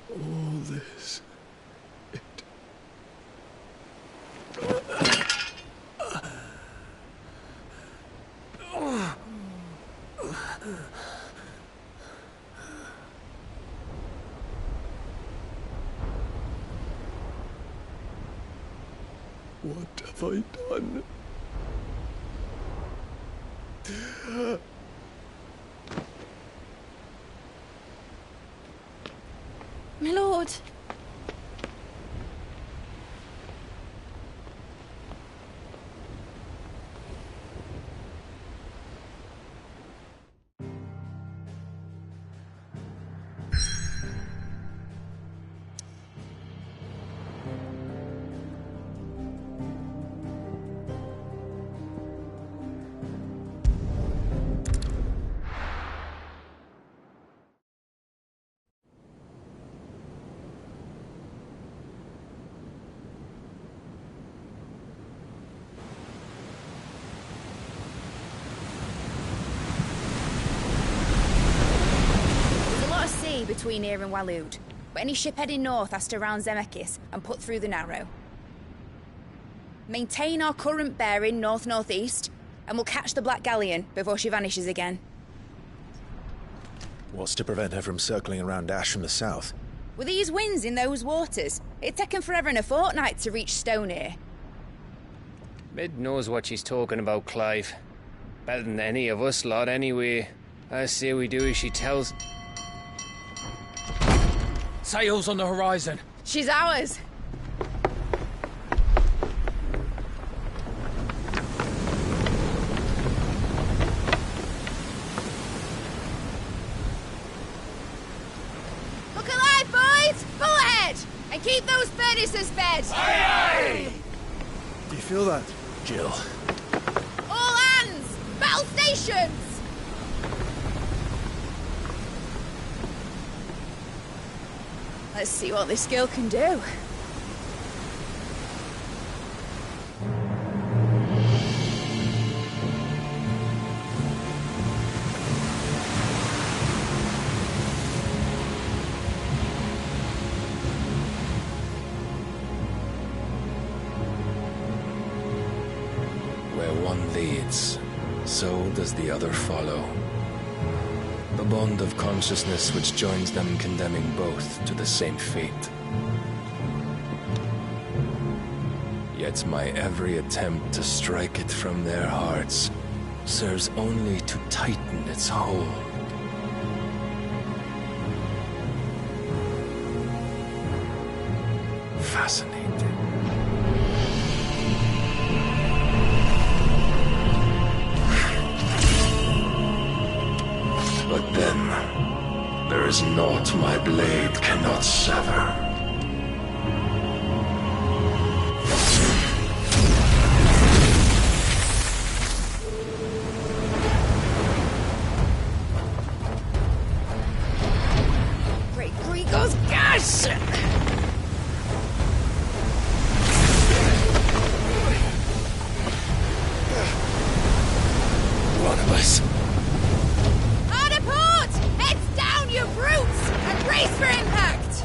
[SPEAKER 2] All this. What have I done?
[SPEAKER 20] My lord. between here and Waloed. But any ship heading north has to round Zemeckis and put through the Narrow. Maintain our current bearing north-northeast, and we'll catch the Black Galleon before she vanishes again.
[SPEAKER 2] What's to prevent her from circling around Ash from the south?
[SPEAKER 20] With these winds in those waters, it'd take 'em forever and a fortnight to reach Stone here.
[SPEAKER 4] Mid knows what she's talking about, Clive. Better than any of us lot, anyway. I say we do as she tells.
[SPEAKER 17] Sails on the horizon.
[SPEAKER 20] She's ours. Look alive, boys! Pull ahead! And keep those furnaces fed!
[SPEAKER 14] Aye, aye!
[SPEAKER 2] Do you feel that, Jill?
[SPEAKER 20] All hands! Battle stations! Let's see what this girl can do.
[SPEAKER 1] Where one leads, so does the other follow. The bond of consciousness which joins them condemning both to the same fate. Yet my every attempt to strike it from their hearts serves only to tighten its hold. Fascinating. But then, there is naught my blade cannot sever.
[SPEAKER 20] Great Grigos, gosh!
[SPEAKER 1] One of us.
[SPEAKER 20] Hard port! Heads down, you brutes! And brace for impact!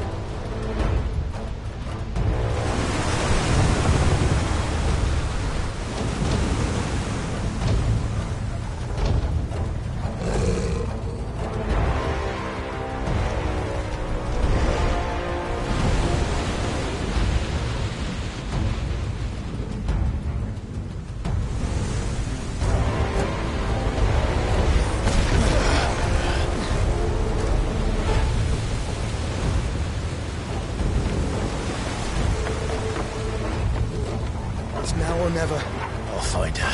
[SPEAKER 2] It's now or never. I'll find her.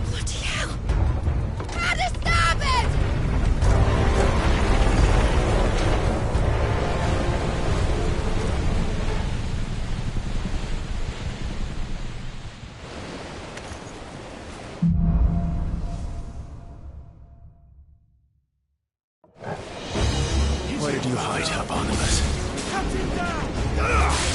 [SPEAKER 20] Bloody hell! How to starboard!
[SPEAKER 2] Where did you hide her, Barnabas?
[SPEAKER 14] Cut him down!